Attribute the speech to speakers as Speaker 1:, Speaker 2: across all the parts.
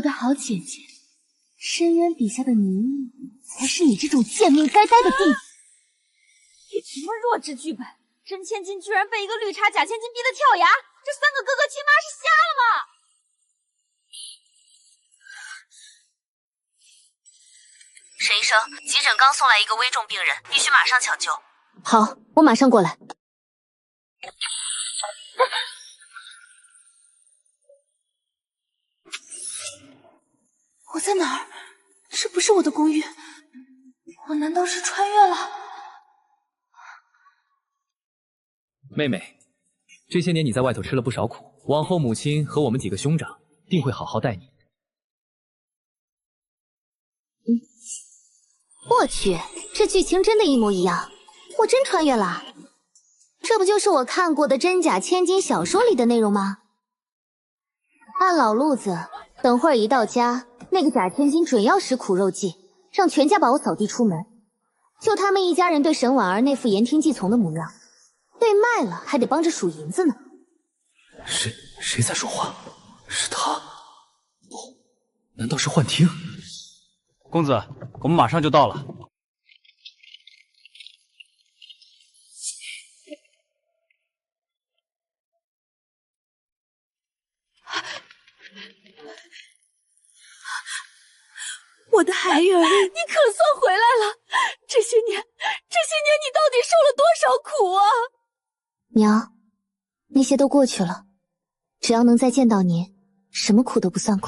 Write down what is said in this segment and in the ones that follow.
Speaker 1: 的好姐姐，深渊笔下的宁宁才是你这种贱命该待的地步。
Speaker 2: 什么弱智剧本？真千金居然被一个绿茶假千金逼得跳崖，这三个哥哥亲妈是瞎了吗？
Speaker 3: 沈医生，急诊刚送来一个危重病人，必须马上抢救。
Speaker 4: 好，我马上过来。
Speaker 1: 我在哪儿？这不是我的公寓，我难道是穿越了？
Speaker 5: 妹妹，这些年你在外头吃了不少苦，往后母亲和我们几个兄长定会好好待你。
Speaker 4: 我去，这剧情真的一模一样，我真穿越了。这不就是我看过的真假千金小说里的内容吗？按老路子，等会儿一到家，那个假千金准要使苦肉计，让全家把我扫地出门。就他们一家人对沈婉儿那副言听计从的模样，被卖了还得帮着数银子呢。
Speaker 5: 谁在说话？是他？不，难道是幻听？
Speaker 6: 公子，我们马上就到了。
Speaker 1: 我的孩儿，你可算回来了！这些年你到底受了多少苦啊？
Speaker 4: 娘，那些都过去了，只要能再见到您，什么苦都不算苦。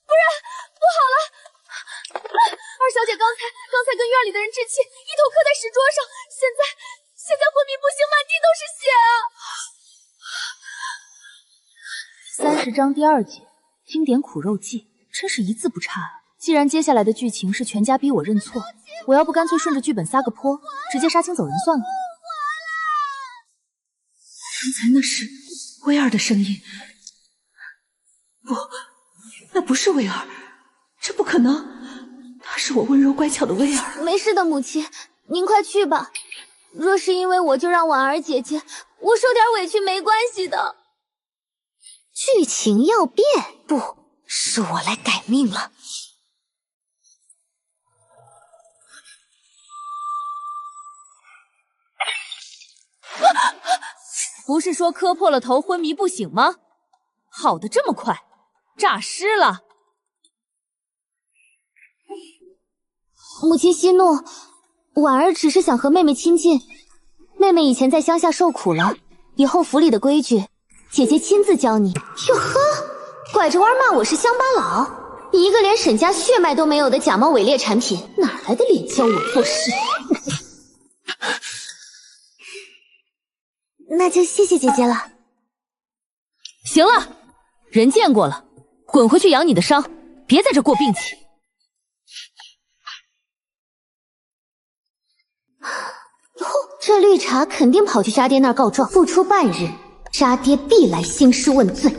Speaker 1: 不然不好了！二小姐刚才跟院里的人置气，一头磕在石桌上，现在昏迷不醒，满地都是血啊！30章第2节，经典苦肉计，真是一字不差啊！既然接下来的剧情是全家逼我认错，我要不干脆顺着剧本撒个泼，直接杀青走人算了。刚才那是薇儿的声音，不，那不是薇儿，这不可能，她是我温柔乖巧的薇儿。
Speaker 4: 没事的，母亲，您快去吧。若是因为我就让婉儿姐姐，我受点委屈没关系的。剧情要变，不是我来改命了。
Speaker 2: 不是说磕破了头昏迷不醒吗？好的这么快，诈尸了。
Speaker 4: 母亲息怒，婉儿只是想和妹妹亲近。妹妹以前在乡下受苦了，以后府里的规矩，姐姐亲自教你。哟呵，拐着弯骂我是乡巴佬，一个连沈家血脉都没有的假冒伪劣产品，哪来的脸教我做事？那就谢谢姐姐了。
Speaker 2: 行了，人见过了，滚回去养你的伤，别在这过病气。
Speaker 4: 这绿茶肯定跑去渣爹那儿告状，不出半日，渣爹必来兴师问罪。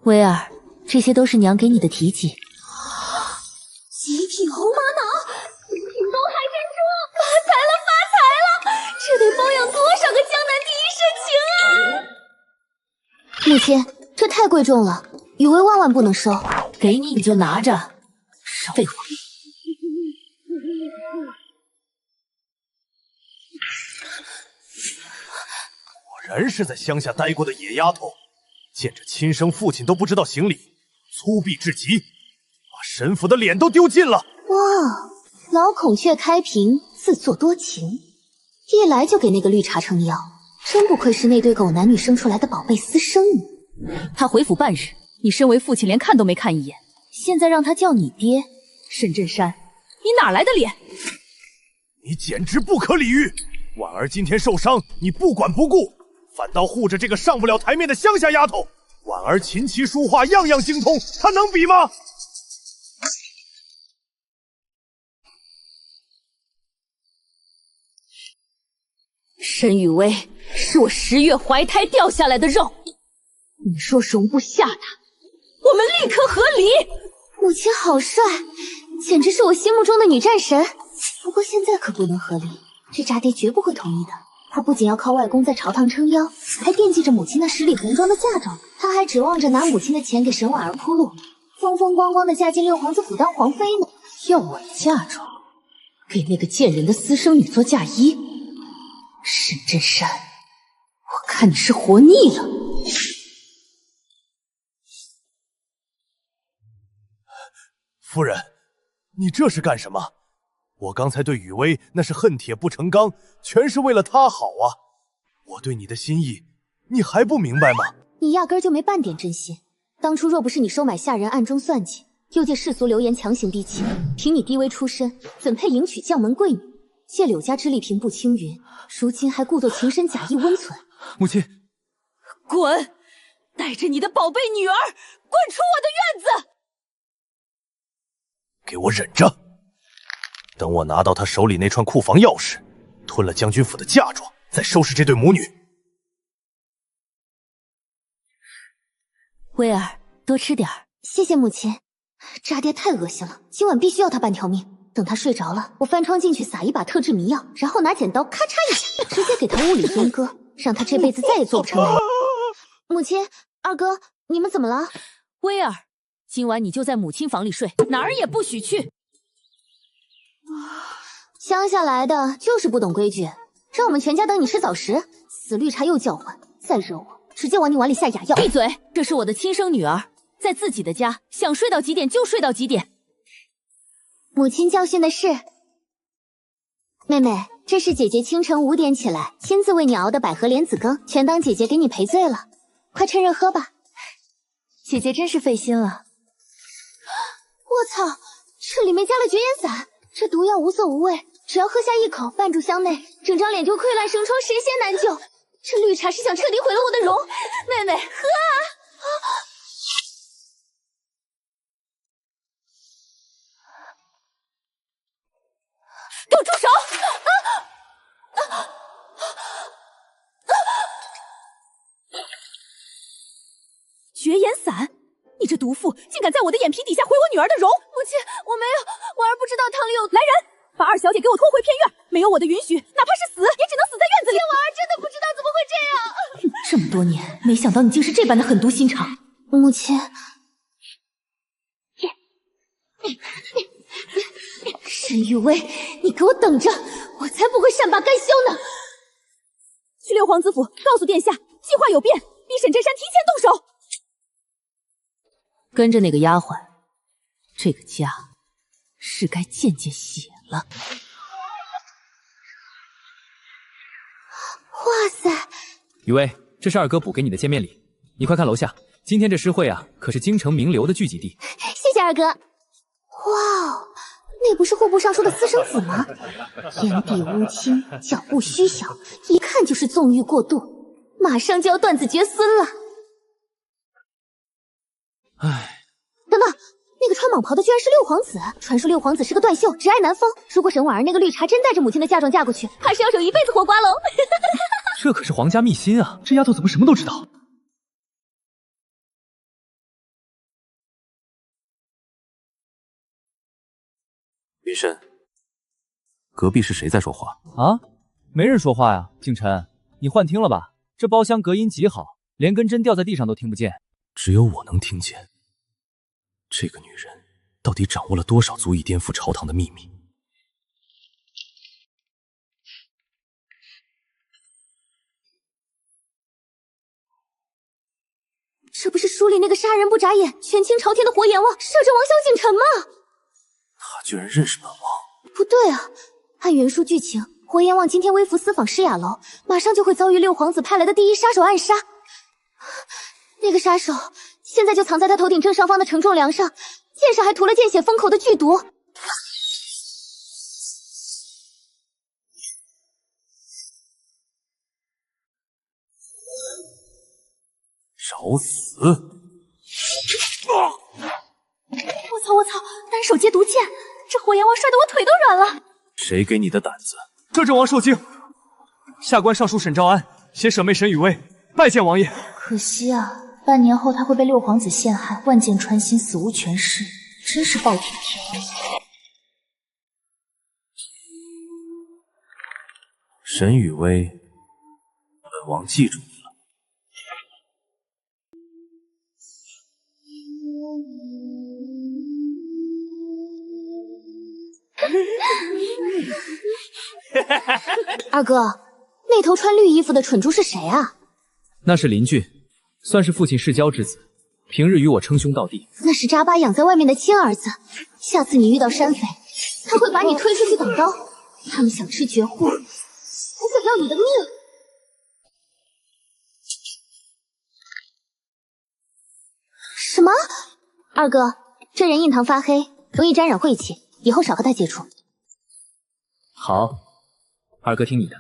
Speaker 2: 薇儿，这些都是娘给你的体己。
Speaker 4: 极品红玛瑙，品东海珍珠，发财了！这得包养多少个江南第一深情啊！母亲，这太贵重了，雨薇万万不能收。
Speaker 2: 给你你就拿着，少废话。
Speaker 7: 果然是在乡下待过的野丫头，见着亲生父亲都不知道行礼，粗鄙至极，把神府的脸都丢尽了。
Speaker 4: 哇，老孔雀开屏，自作多情，一来就给那个绿茶撑腰，真不愧是那对狗男女生出来的宝贝私生女。
Speaker 2: 他回府半日，你身为父亲连看都没看一眼，现在让他叫你爹，沈震山，你哪来的脸？
Speaker 7: 你简直不可理喻！婉儿今天受伤，你不管不顾，反倒护着这个上不了台面的乡下丫头。婉儿琴棋书画样样精通，她能比吗？
Speaker 2: 沈雨薇是我10月怀胎掉下来的肉，你若容不下他，我们立刻和离。
Speaker 4: 母亲好帅，简直是我心目中的女战神。不过现在可不能和离，这渣爹绝不会同意的。他不仅要靠外公在朝堂撑腰，还惦记着母亲那十里红妆的嫁妆。他还指望着拿母亲的钱给沈婉儿铺路，风风光光的嫁进六皇子府当皇妃呢。
Speaker 1: 要我的嫁妆，给那个贱人的私生女做嫁衣？沈真山，我看你是活腻了。
Speaker 7: 夫人，你这是干什么？我刚才对雨薇那是恨铁不成钢，全是为了她好啊！我对你的心意，你还不明白吗？
Speaker 4: 你压根儿就没半点真心。当初若不是你收买下人，暗中算计，又借世俗流言强行逼亲，凭你低微出身，怎配迎娶将门贵女？借柳家之力平步青云，如今还故作情深假意温存。
Speaker 5: 母亲，
Speaker 2: 滚！带着你的宝贝女儿滚出我的院子！
Speaker 7: 给我忍着！等我拿到他手里那串库房钥匙，吞了将军府的嫁妆，再收拾这对母女。
Speaker 2: 薇儿，多吃点儿。
Speaker 4: 谢谢母亲，这阿爹太恶心了，今晚必须要他半条命。等他睡着了，我翻窗进去撒一把特制迷药，然后拿剪刀咔嚓一下，直接给他物理阉割，让他这辈子再也做不成男人。母亲，二哥，你们怎么了？
Speaker 2: 薇儿，今晚你就在母亲房里睡，哪儿也不许去。
Speaker 4: 乡下来的就是不懂规矩，让我们全家等你吃早食。死绿茶又叫唤，再惹我，直接往你碗里下哑药。
Speaker 2: 闭嘴！这是我的亲生女儿，在自己的家，想睡到几点就睡到几点。
Speaker 4: 母亲教训的是。妹妹，这是姐姐清晨5点起来亲自为你熬的百合莲子羹，全当姐姐给你赔罪了，快趁热喝吧。
Speaker 2: 姐姐真是费心了。
Speaker 4: 我操，这里面加了绝缘散，这毒药无色无味，只要喝下一口，半炷香内，整张脸就溃烂生疮，神仙难救。这绿茶是想彻底毁了我的容。妹妹，喝啊！
Speaker 2: 给我住手！绝颜散，你这毒妇竟敢在我的眼皮底下毁我女儿的容！
Speaker 4: 母亲，我没有，婉儿不知道汤里有。
Speaker 2: 来人，把二小姐给我拖回偏院，没有我的允许，哪怕是死，也只能死在院子里。
Speaker 4: 婉儿真的不知道，怎么会这样？
Speaker 1: 这么多年，没想到你竟是这般的狠毒心肠。
Speaker 4: 母亲，沈雨薇，你给我等着，我才不会善罢甘休呢！
Speaker 2: 去六皇子府告诉殿下，计划有变，逼沈真山提前动手。跟着那个丫鬟，这个家是该见见血了。
Speaker 4: 哇塞！
Speaker 5: 雨薇，这是二哥补给你的见面礼，你快看楼下，今天这诗会啊，可是京城名流的聚集地。
Speaker 4: 谢谢二哥。哇哦，那不是户部尚书的私生子吗？眼底乌青，脚步虚小，一看就是纵欲过度，马上就要断子绝孙了。
Speaker 5: 唉，
Speaker 4: 等等，那个穿蟒袍的居然是六皇子。传说六皇子是个断袖，只爱南风。如果沈婉儿那个绿茶真带着母亲的嫁妆嫁过去，怕是要守一辈子活瓜龙。
Speaker 5: 这可是皇家秘辛啊！这丫头怎么什么都知道？
Speaker 8: 云深，隔壁是谁在说话？
Speaker 6: 啊，没人说话呀。景晨，你幻听了吧？这包厢隔音极好，连根针掉在地上都听不见。
Speaker 8: 只有我能听见。这个女人到底掌握了多少足以颠覆朝堂的秘密？
Speaker 4: 这不是书里那个杀人不眨眼、权倾朝天的活阎王摄政王萧景琛吗？
Speaker 8: 他居然认识本王！
Speaker 4: 不对啊，按原书剧情，活阎王今天微服私访诗雅楼，马上就会遭遇六皇子派来的第一杀手暗杀。那个杀手现在就藏在他头顶正上方的承重梁上，剑上还涂了见血封口的剧毒。
Speaker 8: 找死！
Speaker 4: 我操！单手接毒剑，这火阎王摔得我腿都软了。
Speaker 8: 谁给你的胆子？
Speaker 6: 摄政王受惊，下官尚书沈兆安携舍妹沈雨薇拜见王爷。
Speaker 1: 可惜啊，半年后他会被六皇子陷害，万箭穿心，死无全尸，真是暴殄天物。
Speaker 8: 沈雨薇本王记住你了。
Speaker 4: 二哥，那头穿绿衣服的蠢猪是谁啊？
Speaker 5: 那是邻居，算是父亲世交之子，平日与我称兄道弟。
Speaker 4: 那是扎巴养在外面的亲儿子，下次你遇到山匪，他会把你推出去挡刀。他们想吃绝户，不会要你的命。什么？二哥，这人印堂发黑，容易沾染晦气，以后少和他接触。
Speaker 5: 好，二哥听你的。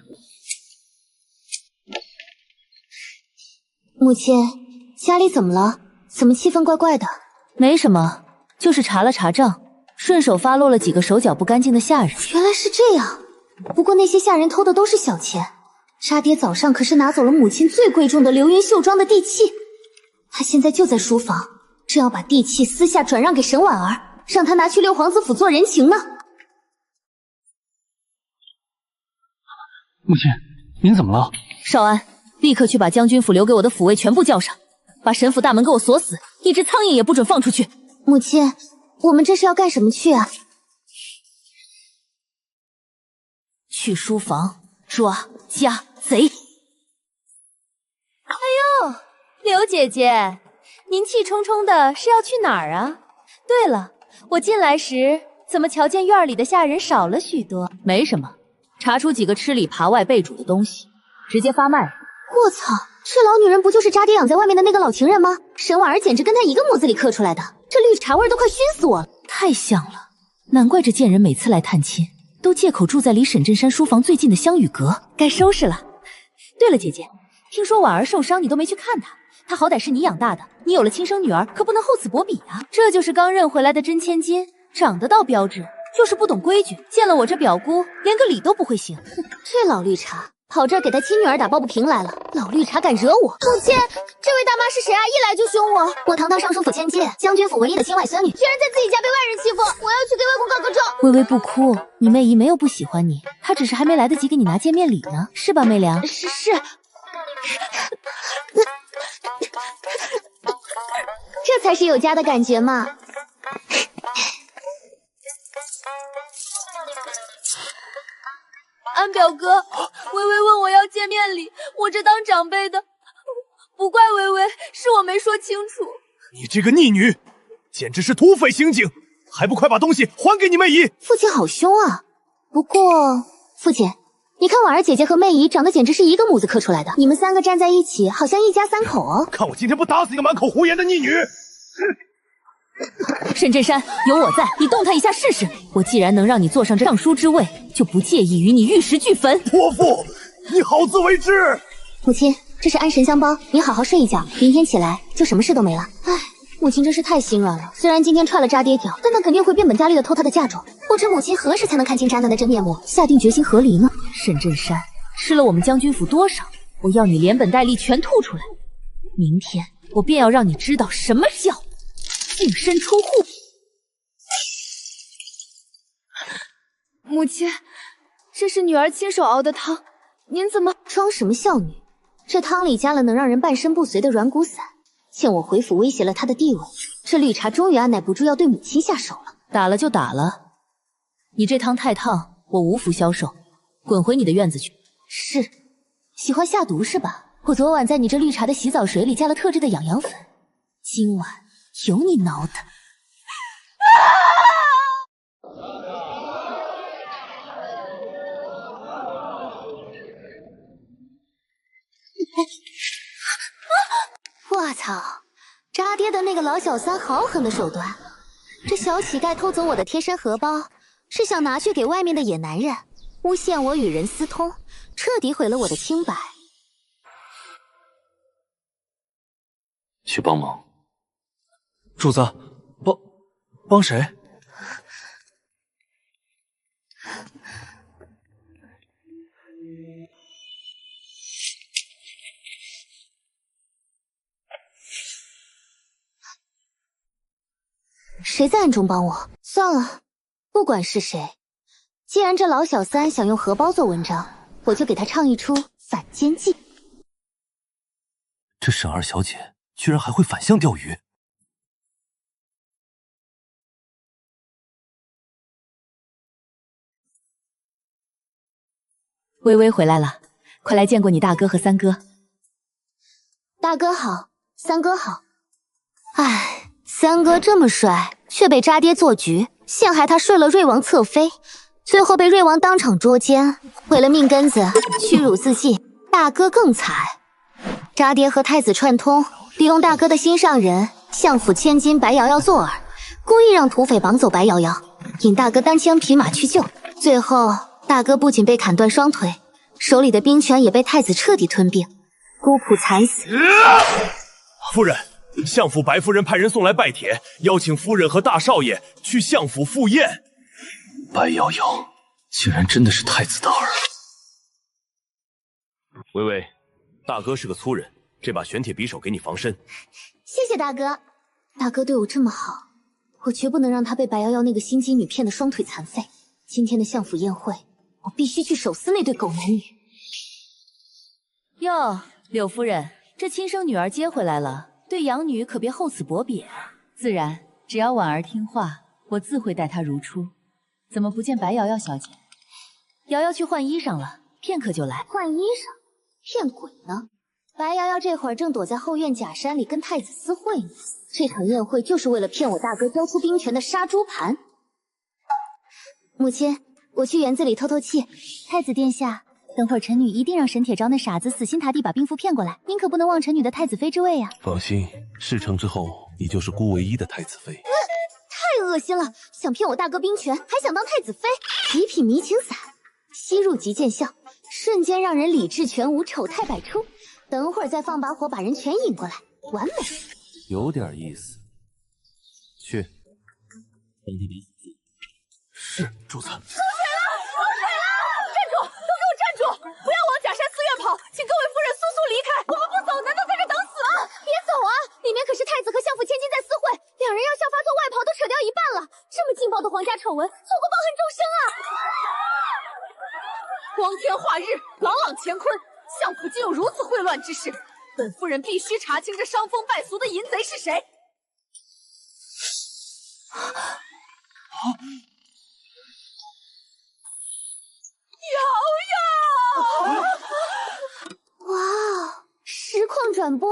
Speaker 4: 母亲，家里怎么了？怎么气氛怪怪的？
Speaker 2: 没什么，就是查了查账，顺手发落了几个手脚不干净的下人。
Speaker 4: 原来是这样，不过那些下人偷的都是小钱。沙爹早上可是拿走了母亲最贵重的流云绣庄的地契，他现在就在书房，正要把地契私下转让给沈婉儿，让他拿去六皇子府做人情呢。
Speaker 9: 母亲，您怎么了？
Speaker 2: 少安，立刻去把将军府留给我的府卫全部叫上，把沈府大门给我锁死，一只苍蝇也不准放出去。
Speaker 4: 母亲，我们这是要干什么去啊？
Speaker 2: 去书房抓家贼。哎呦，刘姐姐，您气冲冲的是要去哪儿啊？对了，我进来时怎么瞧见院里的下人少了许多？没什么，查出几个吃里扒外被煮的东西，直接发卖。
Speaker 4: 我操，这老女人不就是扎爹养在外面的那个老情人吗？沈婉儿简直跟她一个模子里刻出来的，这绿茶味都快熏死我了。
Speaker 2: 太像了，难怪这贱人每次来探亲都借口住在离沈镇山书房最近的香雨阁。该收拾了。对了，姐姐，听说婉儿受伤，你都没去看她。她好歹是你养大的，你有了亲生女儿，可不能厚此薄彼啊。这就是刚认回来的真千金，长得倒标致，就是不懂规矩，见了我这表姑连个礼都不会行。
Speaker 4: 这老绿茶跑这儿给他亲女儿打抱不平来了，老绿茶敢惹我！母亲，这位大妈是谁啊？一来就凶我！我堂堂尚书府千金，将军府唯一的亲外孙女，居然在自己家被外人欺负，我要去给外公告个状！
Speaker 2: 微微不哭，你妹姨没有不喜欢你，她只是还没来得及给你拿见面礼呢，是吧，媚良？
Speaker 4: 是。这才是有家的感觉嘛！
Speaker 2: 安表哥，微微问我要见面礼，我这当长辈的，不怪微微，是我没说清楚。
Speaker 7: 你这个逆女，简直是土匪刑警，还不快把东西还给你妹姨！
Speaker 4: 父亲好凶啊！不过，父亲，你看婉儿姐姐和妹姨长得简直是一个模子刻出来的，你们三个站在一起，好像一家三口哦。
Speaker 7: 看我今天不打死一个满口胡言的逆女！
Speaker 2: 沈镇山，有我在，你动他一下试试。我既然能让你坐上这尚书之位，就不介意与你玉石俱焚。
Speaker 7: 泼妇，你好自为之。
Speaker 4: 母亲，这是安神香包，你好好睡一觉，明天起来就什么事都没了。唉，母亲真是太心软了。虽然今天踹了扎爹掉，但他肯定会变本加厉的偷他的嫁妆。不知母亲何时才能看清渣男的真面目，下定决心和离呢？
Speaker 2: 沈镇山吃了我们将军府多少，我要你连本带利全吐出来。明天我便要让你知道什么叫净身出户。
Speaker 10: 母亲，这是女儿亲手熬的汤，您怎么
Speaker 4: 装什么孝女？这汤里加了能让人半身不遂的软骨散，见我回府威胁了她的地位，这绿茶终于按耐不住要对母亲下手了。
Speaker 2: 打了就打了，你这汤太烫，我无福消受，滚回你的院子去。
Speaker 4: 是，喜欢下毒是吧？我昨晚在你这绿茶的洗澡水里加了特制的养阳粉，今晚有你挠的。我操！渣爹的那个老小三好狠的手段，这小乞丐偷走我的贴身荷包，是想拿去给外面的野男人，诬陷我与人私通，彻底毁了我的清白。
Speaker 8: 去帮忙。
Speaker 9: 主子，帮谁？
Speaker 4: 谁在暗中帮我？算了，不管是谁，既然这老小三想用荷包做文章，我就给他唱一出反间计。
Speaker 8: 这沈二小姐居然还会反向钓鱼。
Speaker 2: 微微回来了，快来见过你大哥和三哥。
Speaker 4: 大哥好，三哥好。唉，三哥这么帅，却被渣爹做局，陷害他睡了瑞王侧妃，最后被瑞王当场捉奸，毁了命根子，屈辱自尽。大哥更惨，渣爹和太子串通，利用大哥的心上人相府千金白瑶瑶做饵，故意让土匪绑走白瑶瑶，引大哥单枪匹马去救。最后，大哥不仅被砍断双腿，手里的兵权也被太子彻底吞并，孤苦惨死。
Speaker 7: 夫人，相府白夫人派人送来拜帖，邀请夫人和大少爷去相府赴宴。
Speaker 8: 白瑶瑶竟然真的是太子的儿。
Speaker 7: 微微，大哥是个粗人，这把玄铁匕首给你防身。
Speaker 4: 谢谢大哥，大哥对我这么好，我绝不能让他被白瑶瑶那个心机女骗得双腿残废。今天的相府宴会，我必须去手撕那对狗男女。
Speaker 2: 哟，柳夫人，这亲生女儿接回来了，对养女可别厚此薄彼啊。自然，只要婉儿听话，我自会待她如初。怎么不见白瑶瑶小姐？瑶瑶去换衣裳了，片刻就来。
Speaker 4: 换衣裳？骗鬼呢！白瑶瑶这会儿正躲在后院假山里跟太子私会呢。这场宴会就是为了骗我大哥交出兵权的杀猪盘。母亲，我去园子里透透气。太子殿下，等会儿臣女一定让沈铁昭那傻子死心塌地把兵符骗过来，您可不能忘臣女的太子妃之位呀。
Speaker 8: 放心，事成之后，你就是孤唯一的太子妃。
Speaker 4: 太恶心了！想骗我大哥兵权，还想当太子妃？极品迷情散，吸入即见效，瞬间让人理智全无，丑态百出。等会儿再放把火把人全引过来，完美。
Speaker 8: 有点意思。去。是，主子。
Speaker 10: 出水了！站住！都给我站住！不要往假山寺院跑，请各位夫人速速离开。我们不走，难道在这等死吗？
Speaker 4: 别走啊！里面可是太子和相府千金在私会，两人要效发做外袍都扯掉一半了。这么劲爆的皇家丑闻，错过抱恨终生啊！
Speaker 10: 光天化日，朗朗乾坤，相府竟有如此混乱之事，本夫人必须查清这伤风败俗的淫贼是谁。
Speaker 4: 瑶瑶！哇，实况转播，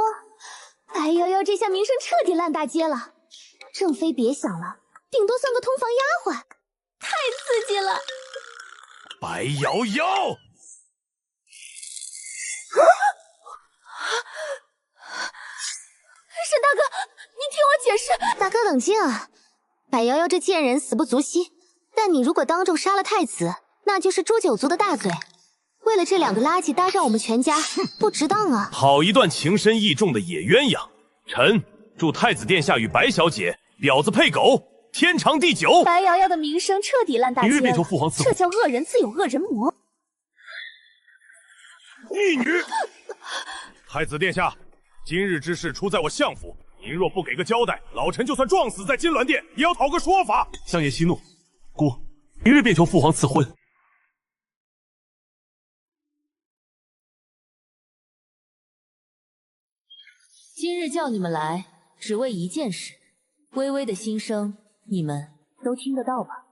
Speaker 4: 白瑶瑶这下名声彻底烂大街了。正妃别想了，顶多算个通房丫鬟，太刺激了。
Speaker 7: 白瑶瑶，
Speaker 4: 沈大哥，您听我解释。大哥冷静啊，白瑶瑶这贱人死不足惜，但你如果当众杀了太子，那就是诛九族的大罪。为了这两个垃圾搭上我们全家，不值当啊！
Speaker 7: 好一段情深意重的野鸳鸯。臣祝太子殿下与白小姐婊子配狗，天长地久。
Speaker 10: 白瑶瑶的名声彻底烂大街了，
Speaker 7: 明日便求父皇赐
Speaker 10: 这叫恶人自有恶人磨。
Speaker 7: 逆女！太子殿下，今日之事出在我相府，您若不给个交代，老臣就算撞死在金銮殿，也要讨个说法。
Speaker 8: 相爷息怒，姑明日便求父皇赐婚。
Speaker 2: 今日叫你们来，只为一件事。微微的心声，你们都听得到吧？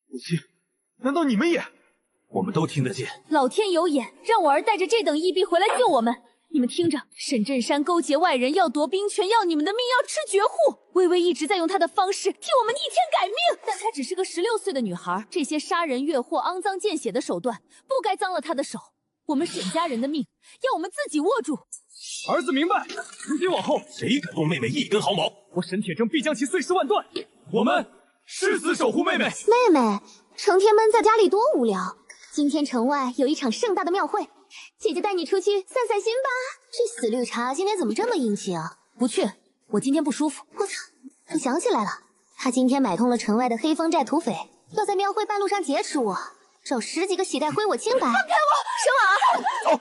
Speaker 9: 母亲，难道你们也？
Speaker 8: 我们都听得见。
Speaker 10: 老天有眼，让我儿带着这等义婢回来救我们。你们听着，沈震山勾结外人，要夺兵权，要你们的命，要吃绝户。微微一直在用她的方式替我们逆天改命，
Speaker 2: 但她只是个16岁的女孩，这些杀人越货、肮脏见血的手段，不该脏了她的手。我们沈家人的命，要我们自己握住。
Speaker 7: 儿子明白，从今往后，谁敢动妹妹一根毫毛，我沈铁铮必将其碎尸万段。我们誓死守护妹妹。
Speaker 4: 妹妹，成天闷在家里多无聊。今天城外有一场盛大的庙会，姐姐带你出去散散心吧。这死绿茶今天怎么这么硬气啊？
Speaker 2: 不去，我今天不舒服。
Speaker 4: 我操！我想起来了，他今天买通了城外的黑风寨土匪，要在庙会半路上劫持我，找10几个喜带挥我清白。放开我，
Speaker 10: 沈婉儿！
Speaker 7: 走。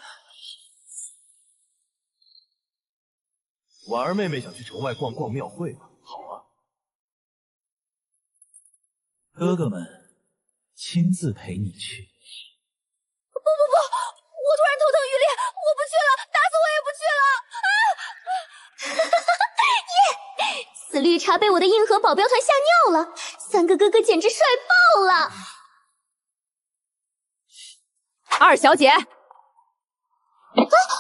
Speaker 7: 婉儿妹妹想去城外逛逛庙会吗？好啊，
Speaker 5: 哥哥们亲自陪你去。
Speaker 10: 不，我突然头疼欲裂，我不去了，打死我
Speaker 4: 子绿茶被我的硬核保镖团吓尿了，3个哥哥简直帅爆了！
Speaker 10: 二小姐，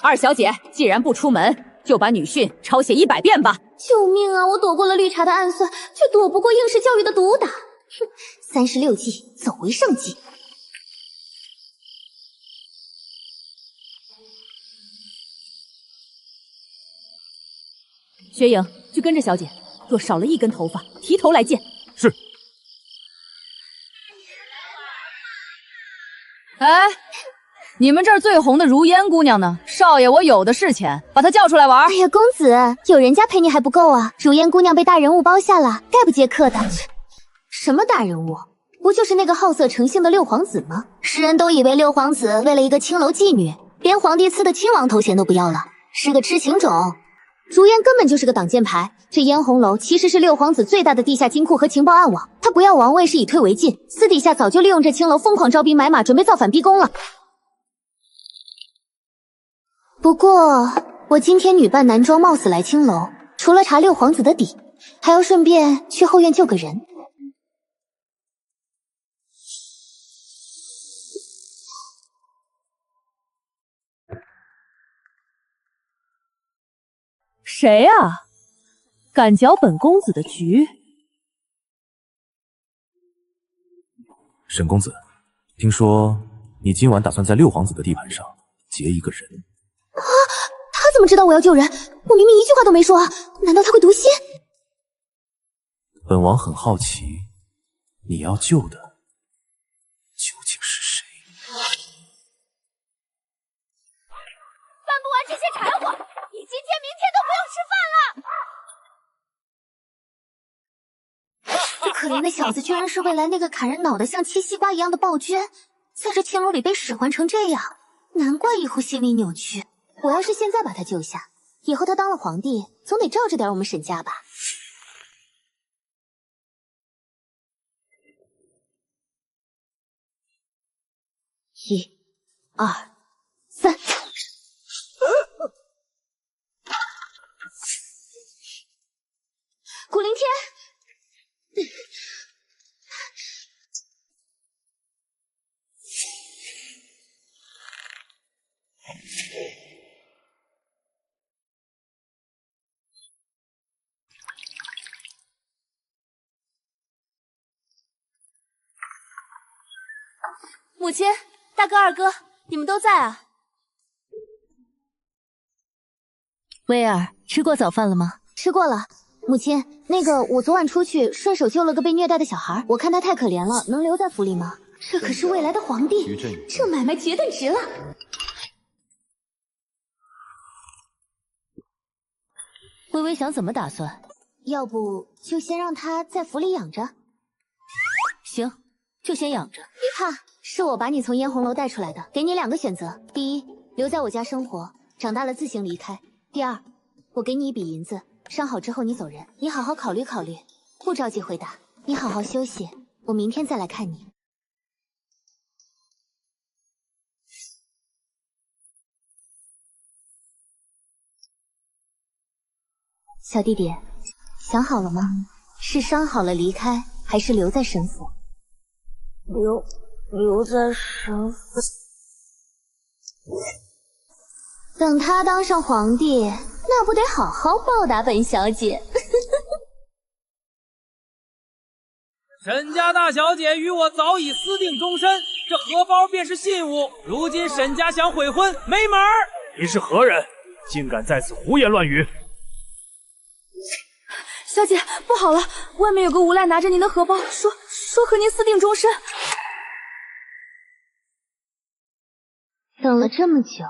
Speaker 10: 二小姐，既然不出门，就把女训抄写100遍吧！
Speaker 4: 救命啊！我躲过了绿茶的暗算，却躲不过应试教育的毒打。哼，36计，走为上计。
Speaker 10: 雪影，去跟着小姐，若少了1根头发，提头来见。
Speaker 6: 是。
Speaker 10: 哎，你们这儿最红的如烟姑娘呢？少爷，我有的是钱，把她叫出来玩。
Speaker 4: 哎呀，公子，有人家陪你还不够啊！如烟姑娘被大人物包下了，概不接客的。什么大人物？不就是那个好色成性的六皇子吗？世人都以为六皇子为了一个青楼妓女，连皇帝赐的亲王头衔都不要了，是个痴情种。如烟根本就是个挡箭牌，这嫣红楼其实是六皇子最大的地下金库和情报暗网。他不要王位是以退为进，私底下早就利用这青楼疯狂招兵买马，准备造反逼宫了。不过我今天女扮男装冒死来青楼，除了查六皇子的底，还要顺便去后院救个人。
Speaker 10: 谁啊？敢搅本公子的局？
Speaker 8: 沈公子，听说你今晚打算在六皇子的地盘上劫一个人
Speaker 4: 啊？他怎么知道我要救人？我明明一句话都没说啊！难道他会读心？
Speaker 8: 本王很好奇，你要救的究竟是谁？
Speaker 10: 办不完这些柴火，你今天、明天都不用吃饭了！
Speaker 4: 这可怜的小子居然是未来那个砍人脑袋像切西瓜一样的暴君，在这青楼里被使唤成这样，难怪以后心理扭曲。我要是现在把他救下，以后他当了皇帝，总得罩着点我们沈家吧。1、2、3。古灵天！
Speaker 10: 母亲、大哥、二哥，你们都在啊？
Speaker 2: 薇儿，吃过早饭了吗？
Speaker 4: 吃过了。母亲，那个我昨晚出去顺手救了个被虐待的小孩，我看他太可怜了，能留在府里吗？这可是未来的皇帝，这买卖绝对值了。
Speaker 2: 微微想怎么打算？
Speaker 4: 要不就先让他在府里养着。
Speaker 2: 行，就先养着。
Speaker 4: 别怕，是我把你从嫣红楼带出来的，给你2个选择：第一，留在我家生活，长大了自行离开；第二，我给你1笔银子。伤好之后你走人，你好好考虑考虑，不着急回答。你好好休息，我明天再来看你。小弟弟，想好了吗？是伤好了离开，还是留在沈府？留在沈府。等他当上皇帝，那不得好好报答本小姐？
Speaker 5: 沈家大小姐与我早已私定终身，这荷包便是信物。如今沈家想悔婚，没门儿！
Speaker 7: 你是何人？竟敢在此胡言乱语！
Speaker 10: 小姐，不好了，外面有个无赖拿着您的荷包，说和您私定终身。
Speaker 4: 等了这么久，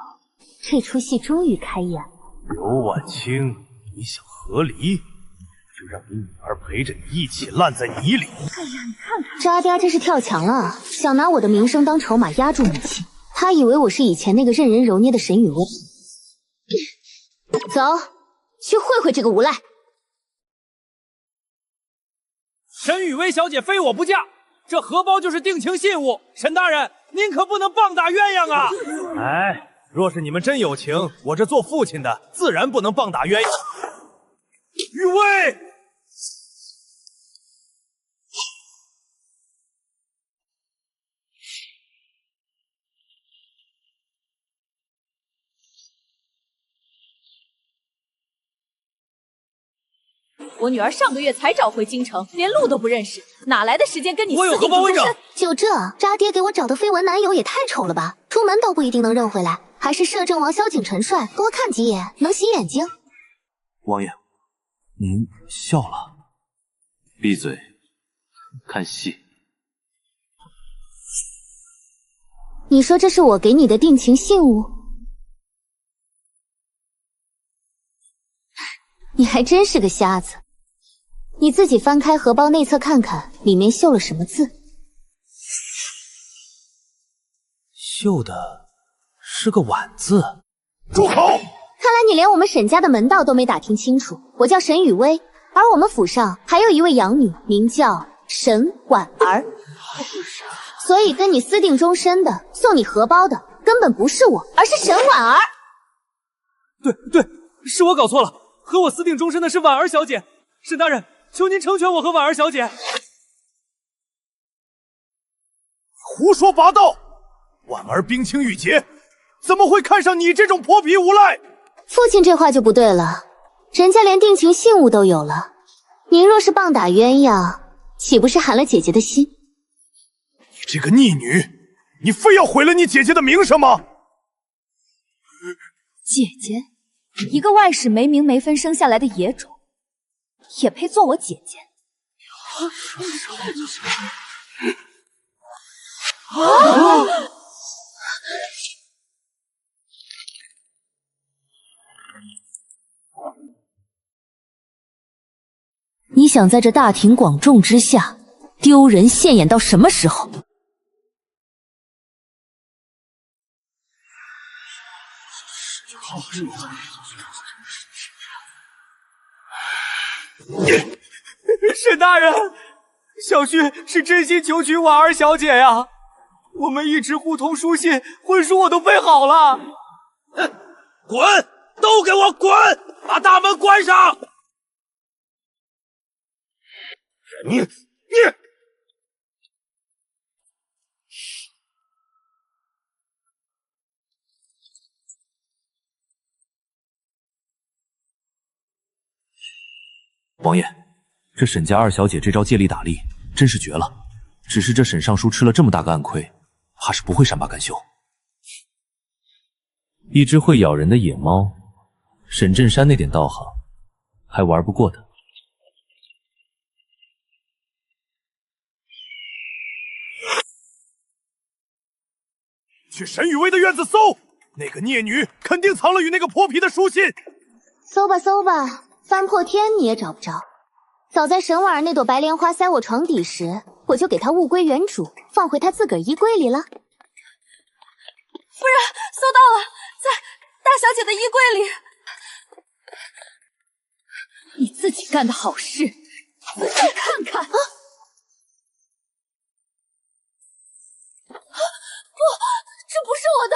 Speaker 4: 这出戏终于开演了。
Speaker 7: 刘婉清，你想和离，就让你女儿陪着你一起烂在泥里。
Speaker 4: 哎呀，你看看，渣嗲这是跳墙了，想拿我的名声当筹码压住母亲。他以为我是以前那个任人揉捏的沈雨薇。走，去会会这个无赖。
Speaker 5: 沈雨薇小姐非我不嫁，这荷包就是定情信物。沈大人，您可不能棒打鸳鸯啊！
Speaker 7: 哎，若是你们真有情，我这做父亲的自然不能棒打鸳鸯。雨薇，
Speaker 10: 我女儿上个月才找回京城，连路都不认识，哪来的时间跟你私定终身？
Speaker 4: 就这，渣爹给我找的绯闻男友也太丑了吧！出门都不一定能认回来，还是摄政王萧景陈帅多看几眼能洗眼睛。
Speaker 8: 王爷，您笑了。闭嘴，看戏。
Speaker 4: 你说这是我给你的定情信物？你还真是个瞎子。你自己翻开荷包内侧看看，里面绣了什么字？
Speaker 8: 绣的是个婉字。
Speaker 7: 住口！
Speaker 4: 看来你连我们沈家的门道都没打听清楚。我叫沈雨薇，而我们府上还有一位养女，名叫沈婉儿。所以跟你私定终身的，送你荷包的，根本不是我，而是沈婉儿。
Speaker 6: 对，是我搞错了，和我私定终身的是婉儿小姐。沈大人，求您成全我和婉儿小姐。
Speaker 7: 胡说八道！婉儿冰清玉洁，怎么会看上你这种泼皮无赖？
Speaker 4: 父亲这话就不对了，人家连定情信物都有了，您若是棒打鸳鸯，岂不是寒了姐姐的心？
Speaker 7: 你这个逆女，你非要毁了你姐姐的名声吗？
Speaker 10: 姐姐，一个外室没名没分生下来的野种，也配做我姐姐？
Speaker 2: 你想在这大庭广众之下丢人现眼到什么时候？
Speaker 5: 沈大人，小婿是真心求娶婉儿小姐呀，我们一直互通书信，婚书我都备好了。
Speaker 7: 滚！都给我滚！把大门关上！你！
Speaker 8: 王爷，这沈家二小姐这招借力打力，真是绝了。只是这沈尚书吃了这么大个暗亏，怕是不会善罢甘休。一只会咬人的野猫，沈震山那点道行，还玩不过的。
Speaker 7: 去沈雨薇的院子搜，那个孽女肯定藏了与那个泼皮的书信。
Speaker 4: 搜吧搜吧，翻破天你也找不着。早在沈婉儿那朵白莲花塞我床底时，我就给她物归原主，放回她自个儿衣柜里了。夫人，
Speaker 10: 搜到了，在大小姐的衣柜里。你自己干的好事，仔细看看。啊！不，这不是我的。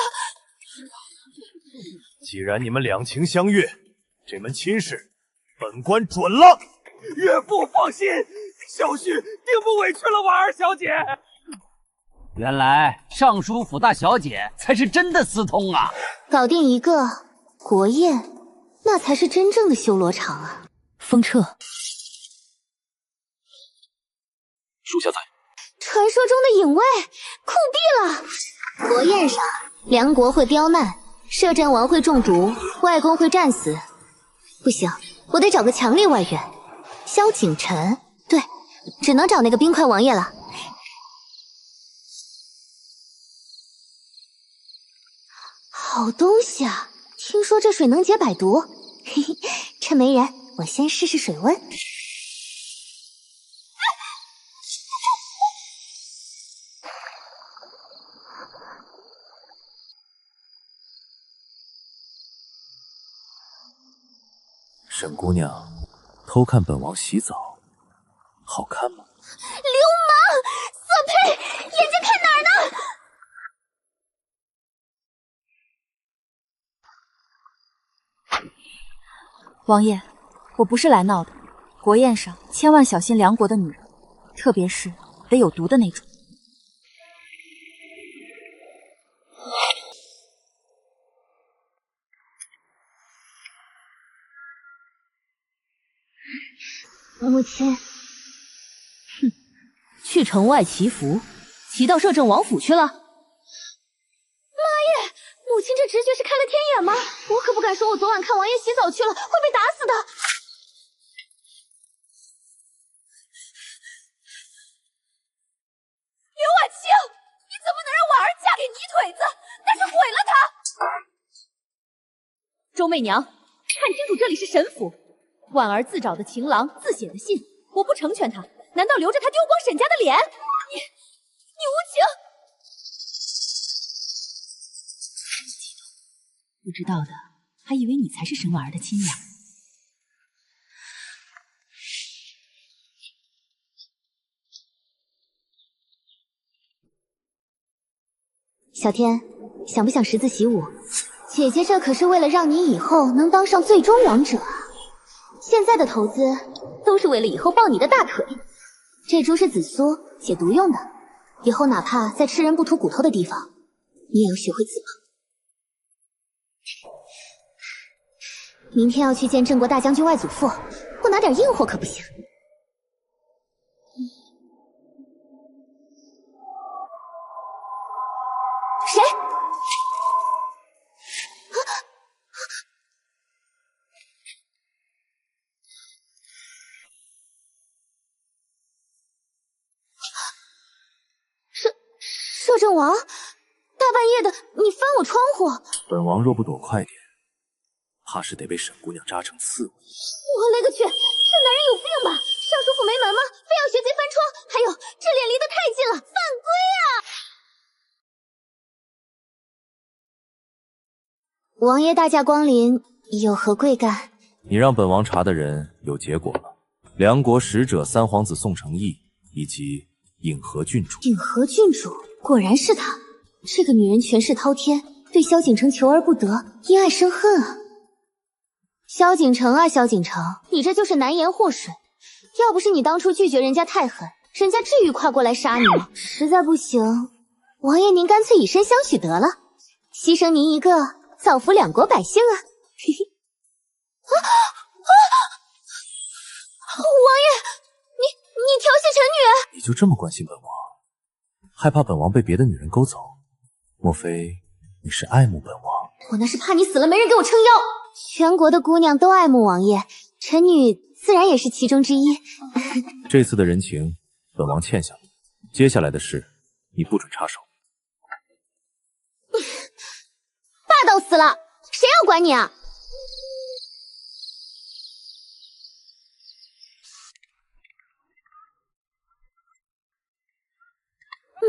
Speaker 7: 既然你们两情相悦，这门亲事本官准了。
Speaker 5: 岳父放心，小婿定不委屈了婉儿小姐。
Speaker 11: 原来尚书府大小姐才是真的私通啊！
Speaker 4: 搞定一个国宴，那才是真正的修罗场啊！
Speaker 2: 风彻，
Speaker 8: 属下在。
Speaker 4: 传说中的影卫，酷毙了！国宴上，梁国会刁难，摄政王会中毒，外公会战死。不行，我得找个强力外援。萧景琛，对，只能找那个冰块王爷了。好东西啊！听说这水能解百毒，嘿嘿，趁没人，我先试试水温。
Speaker 8: 沈姑娘偷看本王洗澡，好看吗？
Speaker 4: 流氓！色胚！眼睛看哪儿呢？
Speaker 10: 王爷，我不是来闹的。国宴上千万小心梁国的女人，特别是得有毒的那种。
Speaker 4: 母亲，
Speaker 2: 去城外祈福，祈到摄政王府去了。
Speaker 4: 妈耶！母亲这直觉是开了天眼吗？我可不敢说我昨晚看王爷洗澡去了，会被打死的。
Speaker 10: 刘婉清，你怎么能让婉儿嫁给泥腿子？那是毁了她！周媚娘，看清楚，这里是沈府。婉儿自找的情郎，自写的信，我不成全她，难道留着她丢光沈家的脸？你无情！
Speaker 2: 不知道的还以为你才是沈婉儿的亲娘。
Speaker 4: 小天，想不想识字习武？姐姐这可是为了让你以后能当上最终王者啊！现在的投资都是为了以后抱你的大腿。这株是紫苏，解毒用的，以后哪怕在吃人不吐骨头的地方，你也要学会自保。明天要去见郑国大将军外祖父，不拿点硬货可不行。谁？摄政王，大半夜的你翻我窗户！
Speaker 8: 本王若不躲快点，怕是得被沈姑娘扎成刺猬。
Speaker 4: 我勒个去，这男人有病吧？尚书府没门吗？非要学贼翻窗？还有，这脸离得太近了，犯规啊！王爷大驾光临，有何贵干？
Speaker 8: 你让本王查的人有结果了，梁国使者三皇子宋承义以及颍河郡主。
Speaker 4: 颍河郡主果然是她，这个女人权势滔天，对萧景城求而不得，因爱生恨啊！萧景城啊，萧景城，你这就是难言祸水。要不是你当初拒绝人家太狠，人家至于跨过来杀你吗？实在不行，王爷您干脆以身相许得了，牺牲您一个，造福两国百姓啊！嘿嘿。王爷，你调戏臣女？
Speaker 8: 你就这么关心本王，害怕本王被别的女人勾走？莫非你是爱慕本王？
Speaker 4: 我那是怕你死了没人给我撑腰。全国的姑娘都爱慕王爷，臣女自然也是其中之一。
Speaker 8: 这次的人情，本王欠下了。接下来的事，你不准插手。
Speaker 4: 霸道死了，谁要管你啊？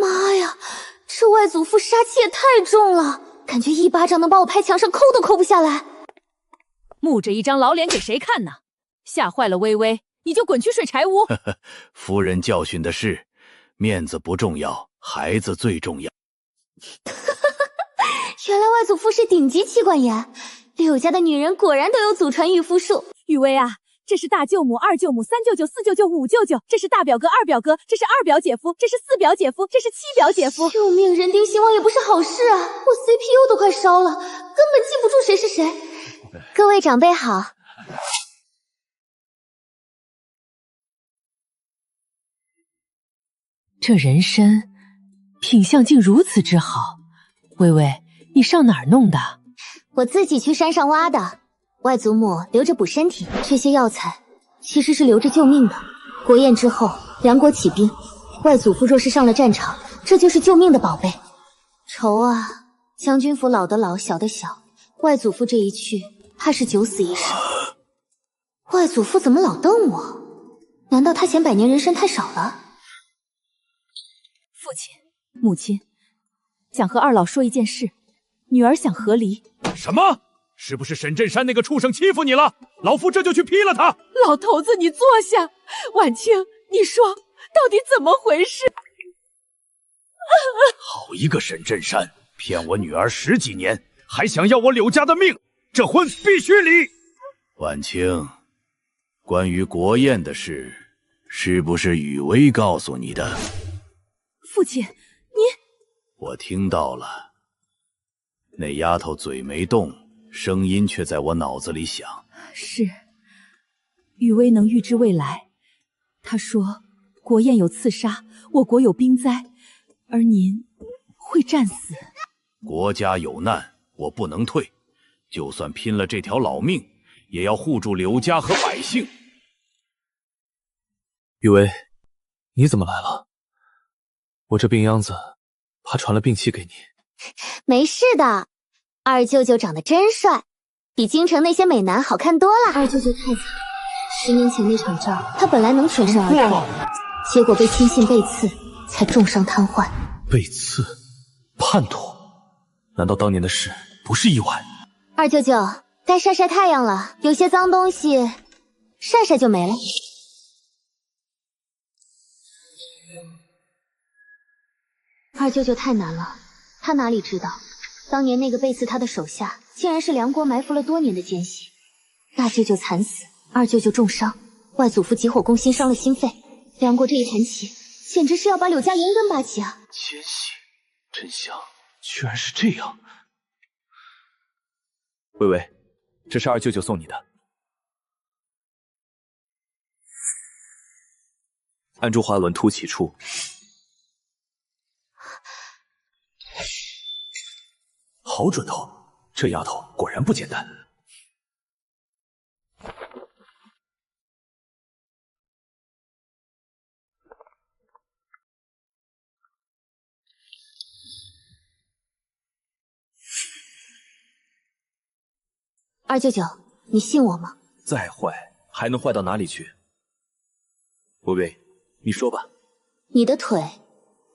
Speaker 4: 妈呀，这外祖父杀气也太重了，感觉一巴掌能把我拍墙上，抠都抠不下来。
Speaker 10: 木着一张老脸给谁看呢？吓坏了微微，你就滚去睡柴屋。
Speaker 7: 夫人教训的是，面子不重要，孩子最重要。
Speaker 4: 原来外祖父是顶级妻管严，柳家的女人果然都有祖传御夫术。
Speaker 10: 雨薇啊，这是大舅母、二舅母、三舅舅、四舅舅、五舅舅，这是大表哥、二表哥，这是二表姐夫，这是四表姐夫，这是七表姐夫。
Speaker 4: 救命！人丁兴旺也不是好事啊！我 CPU 都快烧了，根本记不住谁是谁。各位长辈好。
Speaker 1: 这人参品相竟如此之好，微微，你上哪儿弄的？
Speaker 4: 我自己去山上挖的。外祖母留着补身体，这些药材其实是留着救命的。国宴之后，梁国起兵，外祖父若是上了战场，这就是救命的宝贝。愁啊，将军府老的老，小的小，外祖父这一去，怕是九死一生。外祖父怎么老瞪我？难道他嫌百年人参太少了？
Speaker 10: 父亲、母亲，想和二老说一件事，女儿想和离。
Speaker 7: 什么？是不是沈震山那个畜生欺负你了？老夫这就去劈了他！
Speaker 1: 老头子，你坐下。婉清，你说到底怎么回事？
Speaker 7: 好一个沈震山，骗我女儿10几年，还想要我柳家的命，这婚必须离！婉清，关于国宴的事，是不是雨薇告诉你的？
Speaker 10: 父亲，你……
Speaker 7: 我听到了，那丫头嘴没动，声音却在我脑子里响。
Speaker 10: 是，雨薇能预知未来，
Speaker 2: 他说国宴有刺杀，我国有兵灾，而您会战死。
Speaker 7: 国家有难，我不能退，就算拼了这条老命，也要护住柳家和百姓。
Speaker 8: 雨薇，你怎么来了？我这病秧子，怕传了病气给你。
Speaker 4: 没事的，二舅舅长得真帅，比京城那些美男好看多了。二舅舅太惨了，10年前那场仗，他本来能全身而退，结果被亲信背刺，才重伤瘫痪。
Speaker 8: 背刺，叛徒？难道当年的事不是意外？
Speaker 4: 二舅舅，该晒晒太阳了，有些脏东西晒晒就没了。二舅舅太难了，他哪里知道，当年那个背刺他的手下，竟然是梁国埋伏了多年的奸细。大舅舅惨死，二舅舅重伤，外祖父急火攻心伤了心肺。梁国这一盘棋，简直是要把柳家连根拔起啊！
Speaker 8: 奸细，真相居然是这样。薇薇，这是二舅舅送你的，按住花轮凸起处。好准头，这丫头果然不简单。
Speaker 4: 二舅舅，你信我吗？
Speaker 8: 再坏还能坏到哪里去？薇薇，你说吧。
Speaker 4: 你的腿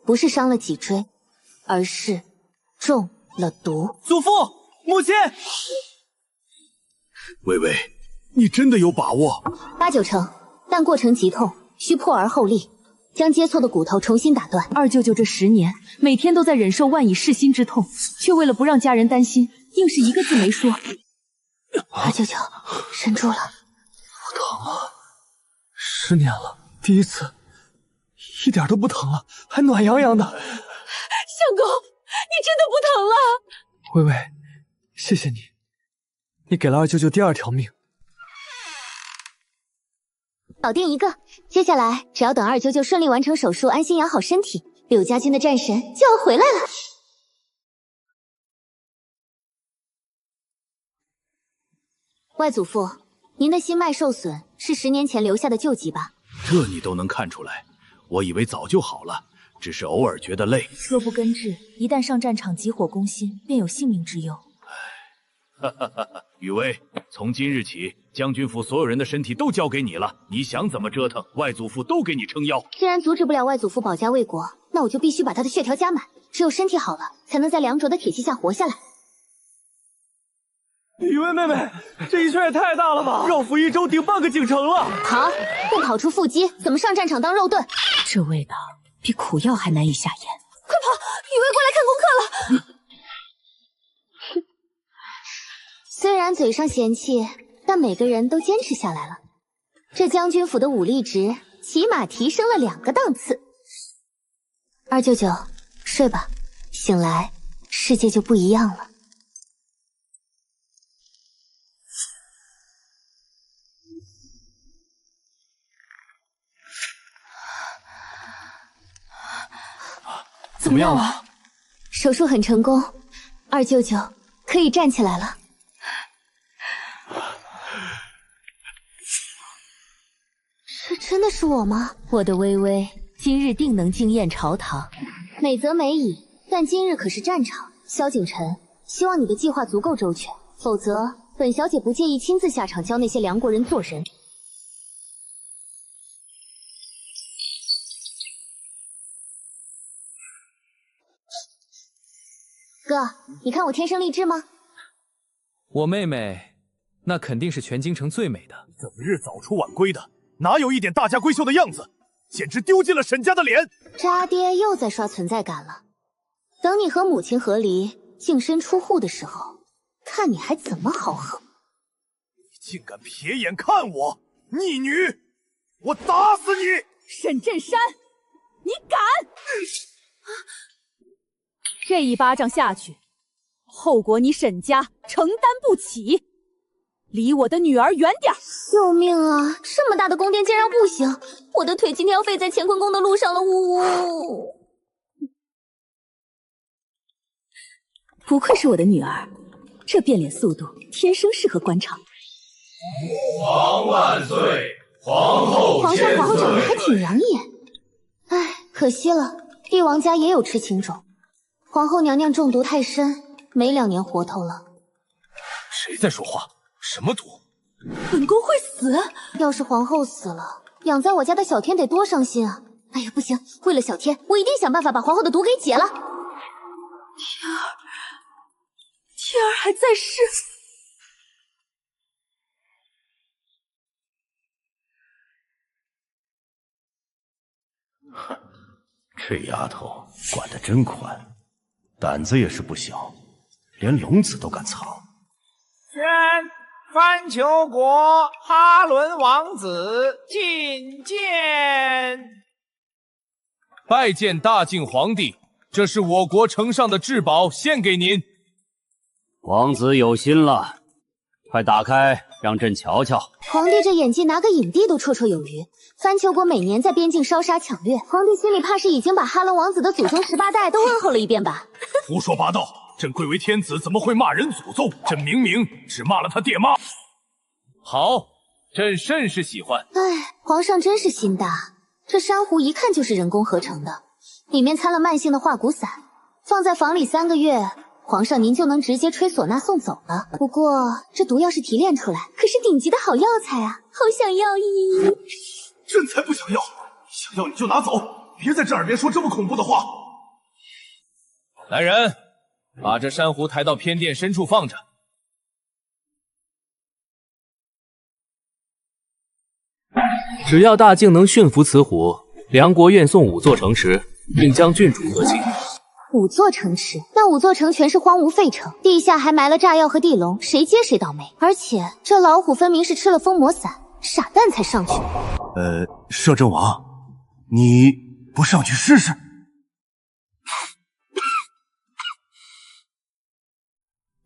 Speaker 4: 不是伤了脊椎，而是中了毒。
Speaker 5: 祖父，母亲，
Speaker 7: 薇薇，你真的有把握
Speaker 4: ？8、9成，但过程极痛，需破而后立，将接错的骨头重新打断。
Speaker 2: 二舅舅这10年，每天都在忍受万蚁噬心之痛，却为了不让家人担心，硬是一个字没说。
Speaker 4: 二舅舅，忍住了。
Speaker 6: 不疼了，10年了，第一次，一点都不疼了，还暖洋洋的。相
Speaker 10: 公，你真的不疼了？
Speaker 6: 薇薇，谢谢你，你给了二舅舅第2条命。
Speaker 4: 保定一个，接下来只要等二舅舅顺利完成手术，安心养好身体，柳家军的战神就要回来了。外祖父，您的心脉受损是10年前留下的旧疾吧？
Speaker 7: 这你都能看出来，我以为早就好了，只是偶尔觉得累。
Speaker 2: 若不根治，一旦上战场急火攻心，便有性命之忧。
Speaker 7: 哈哈哈！雨薇，从今日起，将军府所有人的身体都交给你了，你想怎么折腾，外祖父都给你撑腰。
Speaker 4: 既然阻止不了外祖父保家卫国，那我就必须把他的血条加满，只有身体好了，才能在梁卓的铁骑下活下来。
Speaker 5: 雨薇妹妹，这一拳也太大了吧！绕腹一周顶半个京城了。
Speaker 4: 好，不跑出腹肌，怎么上战场当肉盾？
Speaker 2: 这味道比苦药还难以下咽。
Speaker 10: 快跑！雨薇过来看功课了。
Speaker 4: 虽然嘴上嫌弃，但每个人都坚持下来了。这将军府的武力值起码提升了2个档次。二舅舅，睡吧，醒来世界就不一样了。
Speaker 6: 怎么样了？
Speaker 4: 手术很成功，二舅舅可以站起来了。这真的是我吗？
Speaker 2: 我的微微，今日定能惊艳朝堂。
Speaker 4: 美则美矣，但今日可是战场。萧景晨，希望你的计划足够周全，否则本小姐不介意亲自下场教那些梁国人做人。哥，你看我天生丽质吗？
Speaker 6: 我妹妹，那肯定是全京城最美的。
Speaker 7: 怎么日早出晚归的，哪有一点大家闺秀的样子？简直丢尽了沈家的脸！
Speaker 4: 渣爹又在刷存在感了。等你和母亲和离，净身出户的时候，看你还怎么豪横！
Speaker 7: 你竟敢瞥眼看我，逆女！我打死你！
Speaker 10: 沈震山，你敢！
Speaker 2: 这一巴掌下去，后果你沈家承担不起。
Speaker 10: 离我的女儿远点！
Speaker 4: 救命啊！这么大的宫殿竟然不行，我的腿今天要废在乾坤宫的路上了。呜！
Speaker 10: 不愧是我的女儿，这变脸速度天生适合官场。
Speaker 12: 父皇万岁！皇后
Speaker 4: 皇上皇后长得还挺养眼，唉，可惜了，帝王家也有痴情种。皇后娘娘中毒太深，没2年活头了。
Speaker 7: 谁在说话？什么毒？
Speaker 10: 本宫会死。
Speaker 4: 要是皇后死了，养在我家的小天得多伤心啊！哎呀，不行，为了小天，我一定想办法把皇后的毒给解了。
Speaker 10: 天儿还在世。
Speaker 12: 哼，这丫头管得真宽，胆子也是不小，连龙子都敢藏。
Speaker 13: 宣番丘国哈伦王子觐见。
Speaker 7: 拜见大晋皇帝，这是我国呈上的至宝，献给您。
Speaker 11: 王子有心了，快打开，让朕瞧瞧。
Speaker 4: 皇帝这演技拿个影帝都绰绰有余。番丘国每年在边境烧杀抢掠，皇帝心里怕是已经把哈伦王子的祖宗18代都问候了一遍吧？
Speaker 7: 胡说八道！朕贵为天子，怎么会骂人祖宗？朕明明只骂了他爹妈。好，朕甚是喜欢。
Speaker 4: 哎，皇上真是心大。这珊瑚一看就是人工合成的，里面掺了慢性的化骨散，放在房里3个月，皇上您就能直接吹唢呐送走了。不过这毒要是提炼出来，可是顶级的好药材啊，好想要咦！
Speaker 7: 朕才不想要，想要你就拿走，别在朕耳边说这么恐怖的话。来人，把这珊瑚抬到偏殿深处放着。
Speaker 6: 只要大靖能驯服此虎，梁国愿送5座城池，并将郡主和亲。
Speaker 4: 5座城池，那5座城全是荒芜废城，地下还埋了炸药和地笼，谁接谁倒霉。而且这老虎分明是吃了疯魔散，傻蛋才上去。
Speaker 12: 摄政王，你不上去试试？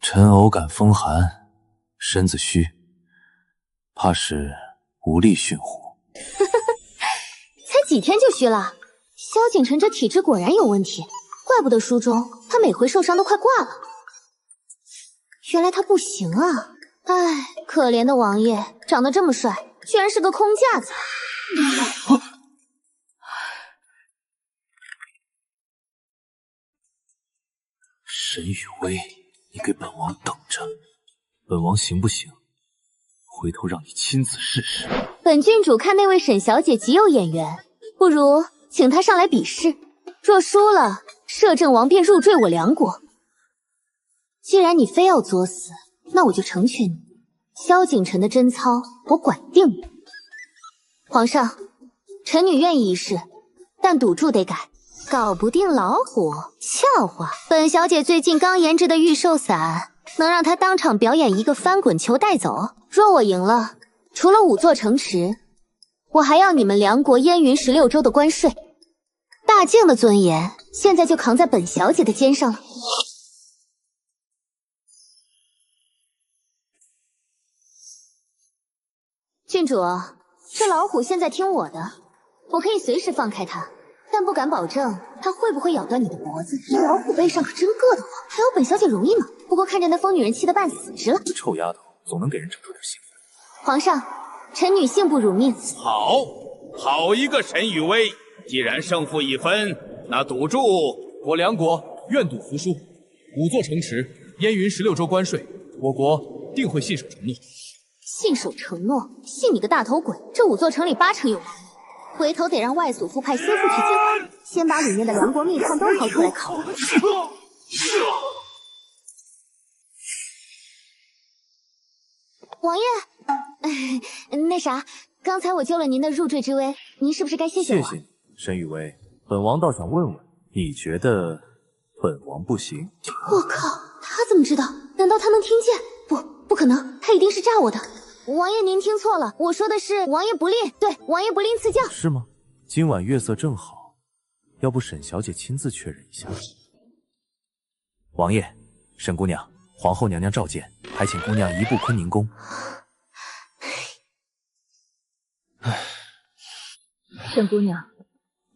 Speaker 8: 臣偶感风寒，身子虚，怕是无力驯虎。
Speaker 4: 才几天就虚了？萧景琛这体质果然有问题，怪不得书中他每回受伤都快挂了。原来他不行啊！唉，可怜的王爷，长得这么帅，居然是个空架子。
Speaker 8: 沈雨薇，你给本王等着，本王行不行？回头让你亲自试试。
Speaker 4: 本郡主看那位沈小姐极有眼缘，不如请她上来比试。若输了，摄政王便入赘我梁国。既然你非要作死，那我就成全你。萧景琛的贞操，我管定了。皇上，臣女愿意一试，但赌注得改。搞不定老虎，笑话！本小姐最近刚研制的御兽散，能让她当场表演一个翻滚球带走。若我赢了，除了5座城池，我还要你们梁国燕云16州的关税。大靖的尊严，现在就扛在本小姐的肩上了。郡主，这老虎现在听我的，我可以随时放开它，但不敢保证它会不会咬断你的脖子。这老虎背上可真硌得慌，还有本小姐容易吗？不过看着那疯女人气得半死值了。
Speaker 8: 臭丫头，总能给人整出点兴奋。
Speaker 4: 皇上，臣女幸不辱命。
Speaker 7: 好一个沈雨薇！既然胜负已分，那赌注我梁国愿赌服输。5座城池，燕云16州关税，我国定会信守承诺。
Speaker 4: 信守承诺？信你个大头鬼！这5座城里8成有人，回头得让外祖父派心腹去接管，先把里面的梁国密探都掏出来考。王爷，那啥，刚才我救了您的入赘之危，您是不是该谢谢我？
Speaker 8: 谢谢你，沈雨薇。本王倒想问问，你觉得本王不行？
Speaker 4: 我靠，他怎么知道？难道他能听见？不可能，他一定是诈我的。王爷您听错了，我说的是王爷不吝，对，王爷不吝赐教。
Speaker 8: 是吗？今晚月色正好，要不沈小姐亲自确认一下？王爷，沈姑娘，皇后娘娘召见，还请姑娘移步坤宁宫。
Speaker 2: 沈姑娘，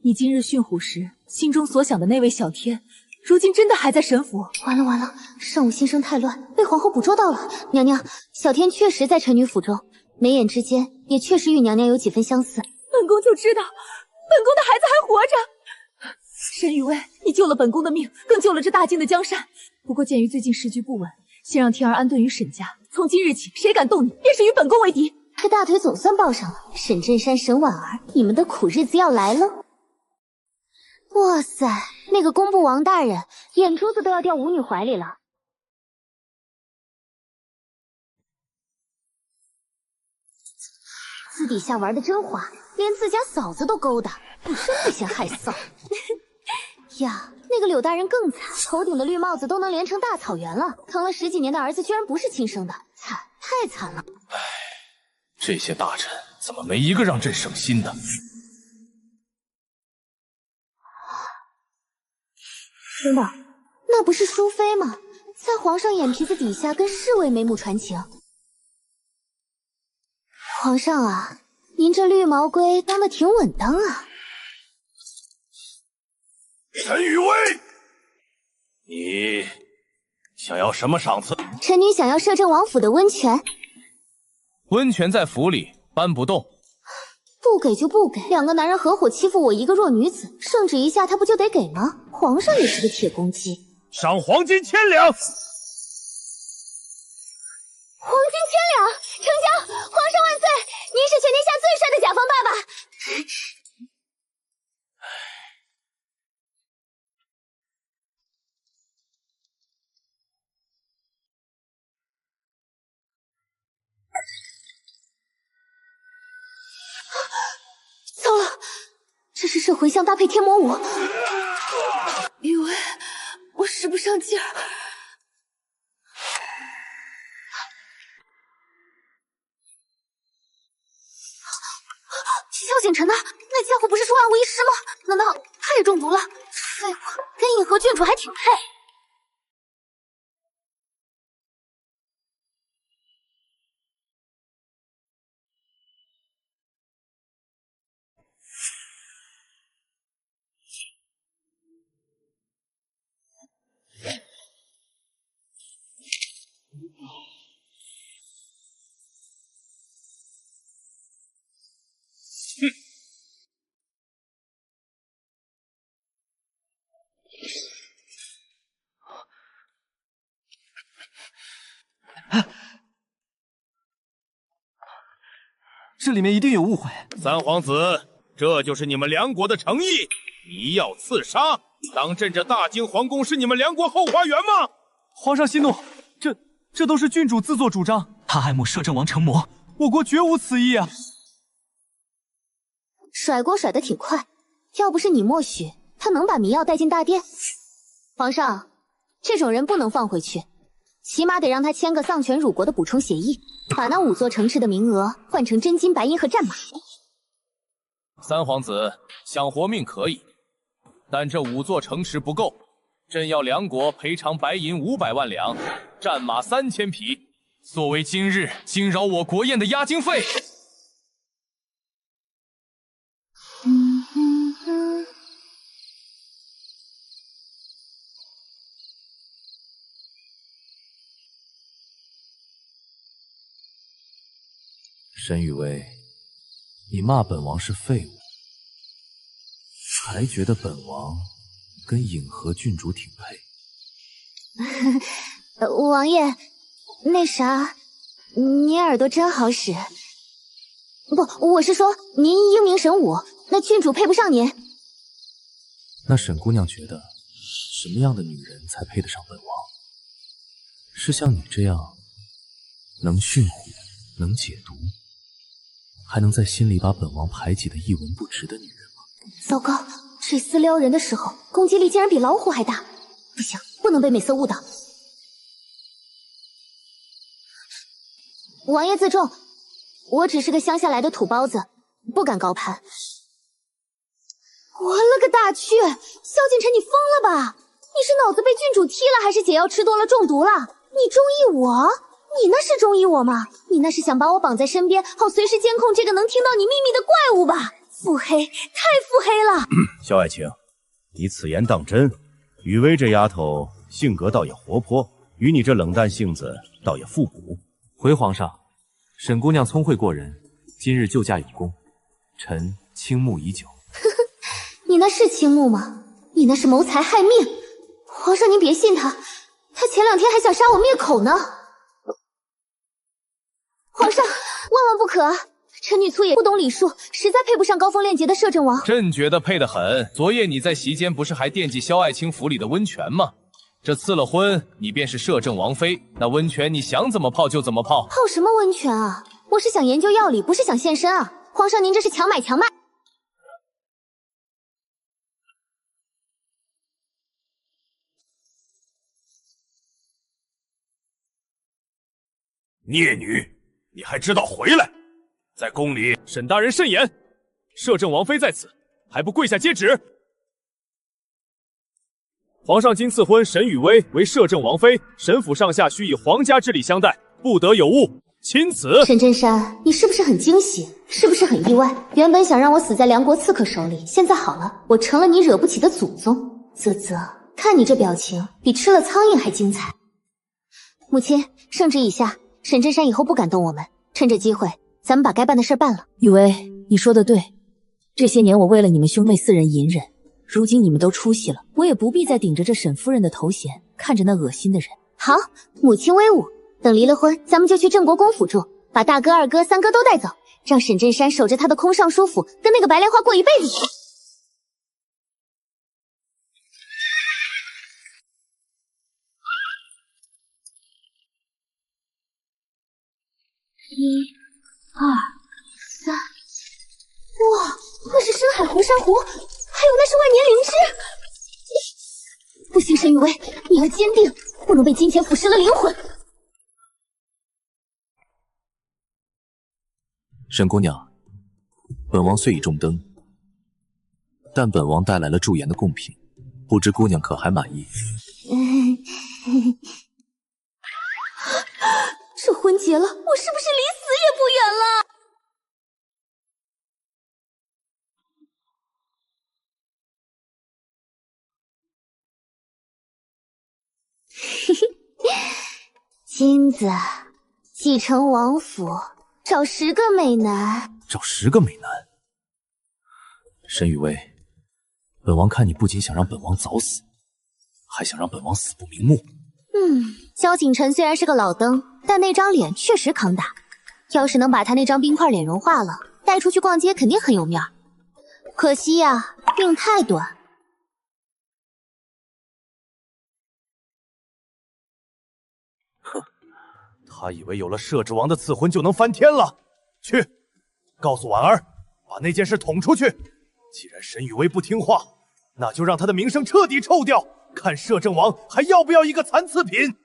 Speaker 2: 你今日驯虎时心中所想的那位小天，如今真的还在沈府？
Speaker 4: 完了完了，上午心生太乱，被皇后捕捉到了。娘娘，小天确实在臣女府中，眉眼之间也确实与娘娘有几分相似。
Speaker 2: 本宫就知道，本宫的孩子还活着。沈雨薇，你救了本宫的命，更救了这大晋的江山。不过鉴于最近时局不稳，先让天儿安顿于沈家。从今日起，谁敢动你，便是与本宫为敌。
Speaker 4: 这大腿总算抱上了，沈震山、沈婉儿，你们的苦日子要来了。哇塞，那个工部王大人眼珠子都要掉舞女怀里了。私底下玩的真花，连自家嫂子都勾搭，你真不嫌害臊呀！那个柳大人更惨，头顶的绿帽子都能连成大草原了，疼了10几年的儿子居然不是亲生的，惨，太惨了。
Speaker 7: 唉，这些大臣怎么没一个让朕省心的？
Speaker 4: 等等，那不是淑妃吗？在皇上眼皮子底下跟侍卫眉目传情。皇上啊，您这绿毛龟当的挺稳当啊。
Speaker 7: 沈雨薇，你想要什么赏赐？
Speaker 4: 臣女想要摄政王府的温泉。
Speaker 7: 温泉在府里，搬不动。
Speaker 4: 不给就不给，两个男人合伙欺负我一个弱女子，圣旨一下他不就得给吗？皇上也是个铁公鸡。
Speaker 7: 赏黄金1000两。
Speaker 4: 黄金1000两，丞相，皇上万岁！您是全天下最帅的甲方爸爸。糟了，这是摄魂香搭配天魔舞。
Speaker 1: 雨薇，我使不上劲儿。
Speaker 4: 萧景晨呢？那家伙不是说万无一失吗？难道他也中毒了？废话，跟尹和郡主还挺配。
Speaker 5: 这里面一定有误会。
Speaker 7: 三皇子，这就是你们梁国的诚意，一要刺杀，当朕这大京皇宫是你们梁国后花园吗？
Speaker 5: 皇上息怒，这都是郡主自作主张，他爱慕摄政王成魔，我国绝无此意啊！
Speaker 4: 甩锅甩得挺快，要不是你默许，他能把迷药带进大殿？皇上，这种人不能放回去，起码得让他签个丧权辱国的补充协议，把那5座城池的名额换成真金白银和战马。
Speaker 7: 三皇子想活命可以，但这5座城池不够，朕要梁国赔偿白银500万两，战马3000匹，作为今日惊扰我国宴的押金费。
Speaker 8: 沈雨薇，你骂本王是废物，还觉得本王跟尹和郡主挺配。
Speaker 4: 王爷，那啥，您耳朵真好使。不，我是说您英明神武，那郡主配不上您。
Speaker 8: 那沈姑娘觉得什么样的女人才配得上本王？是像你这样能驯虎、能解毒，还能在心里把本王排挤得一文不值的女人吗？
Speaker 4: 糟糕，这厮撩人的时候攻击力竟然比老虎还大，不行，不能被美色误导。王爷自重，我只是个乡下来的土包子，不敢高攀。我勒个大去！萧敬晨，你疯了吧？你是脑子被郡主踢了，还是解药吃多了中毒了？你中意我？你那是中意我吗？你那是想把我绑在身边，好随时监控这个能听到你秘密的怪物吧？腹黑，太腹黑了！
Speaker 12: 萧爱卿，你此言当真？雨薇这丫头性格倒也活泼，与你这冷淡性子倒也互补。
Speaker 8: 回皇上，沈姑娘聪慧过人，今日救驾有功，臣倾慕已久。
Speaker 4: 你那是倾慕吗？你那是谋财害命！皇上您别信他，他前2天还想杀我灭口呢。皇上，万万不可啊！臣女粗野不懂礼数，实在配不上高风亮节的摄政王。
Speaker 14: 朕觉得配得很。昨夜你在席间不是还惦记萧爱卿府里的温泉吗？这赐了婚，你便是摄政王妃，那温泉你想怎么泡就怎么泡。
Speaker 4: 泡什么温泉啊？我是想研究药理，不是想现身啊！皇上您这是强买强卖。
Speaker 7: 孽女，你还知道回来？在宫里，
Speaker 6: 沈大人慎言，摄政王妃在此，还不跪下接旨？皇上今赐婚沈雨薇为摄政王妃，沈府上下需以皇家之礼相待，不得有误。钦此。
Speaker 4: 沈震山，你是不是很惊喜？是不是很意外？原本想让我死在梁国刺客手里，现在好了，我成了你惹不起的祖宗。啧啧，看你这表情，比吃了苍蝇还精彩。母亲，圣旨已下，沈震山以后不敢动我们。趁着机会，咱们把该办的事办了。
Speaker 2: 雨薇，你说的对，这些年我为了你们兄妹4人隐忍，如今你们都出息了，我也不必再顶着这沈夫人的头衔，看着那恶心的人。
Speaker 4: 好，母亲威武。等离了婚，咱们就去郑国公府住，把大哥、二哥、三哥都带走，让沈震山守着他的空尚书府，跟那个白莲花过一辈子去。1、2、3，哇，那是深海红珊瑚，还有那是万年灵芝。不行，沈雨薇，你要坚定，不能被金钱腐蚀了灵魂。
Speaker 8: 沈姑娘，本王虽已中灯，但本王带来了驻颜的贡品，不知姑娘可还满意？
Speaker 4: 这婚结了，我是不是离死也不远了？金子，继承王府，找10个美男。
Speaker 8: 找10个美男？沈雨薇，本王看你不仅想让本王早死，还想让本王死不瞑目。
Speaker 4: 萧景琛虽然是个老登，但那张脸确实扛打。要是能把他那张冰块脸融化了，带出去逛街肯定很有面儿。可惜呀，命太短。
Speaker 7: 哼，他以为有了摄政王的赐婚就能翻天了。去，告诉婉儿，把那件事捅出去。既然沈雨薇不听话，那就让他的名声彻底臭掉，看摄政王还要不要一个残次品。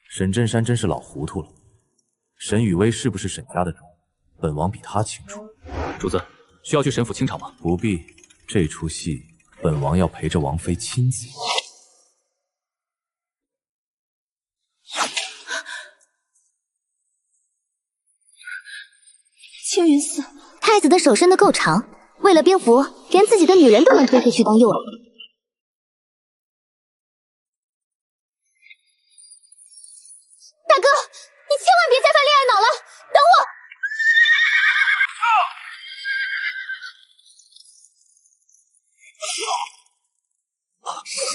Speaker 8: 沈震山真是老糊涂了，沈雨薇是不是沈家的种，本王比他清楚。
Speaker 6: 主子，需要去沈府清场吗？
Speaker 8: 不必，这出戏本王要陪着王妃亲自演。
Speaker 4: 青云寺太子的手伸得够长，为了兵符，连自己的女人都能推回去当诱饵。大哥，你千万别再犯恋爱脑了，等我。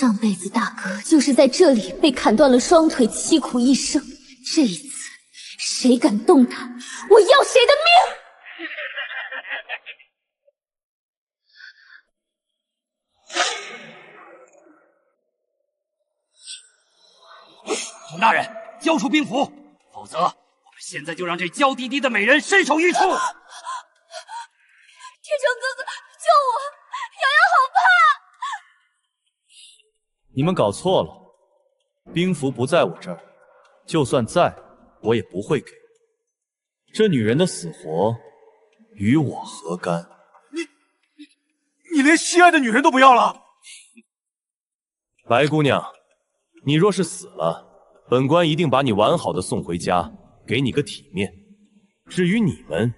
Speaker 4: 上辈子大哥就是在这里被砍断了双腿，凄苦一生。这一次，谁敢动他，我要谁的命！
Speaker 11: 孔大人，交出兵符，否则我们现在就让这娇滴滴的美人身首异处。天成
Speaker 10: 哥哥，救我！瑶瑶好怕！
Speaker 8: 你们搞错了，兵符不在我这儿，就算在，我也不会给。这女人的死活与我何干？
Speaker 7: 你连心爱的女人都不要了？
Speaker 12: 白姑娘，你若是死了，本官一定把你完好的送回家，给你个体面。至于你们，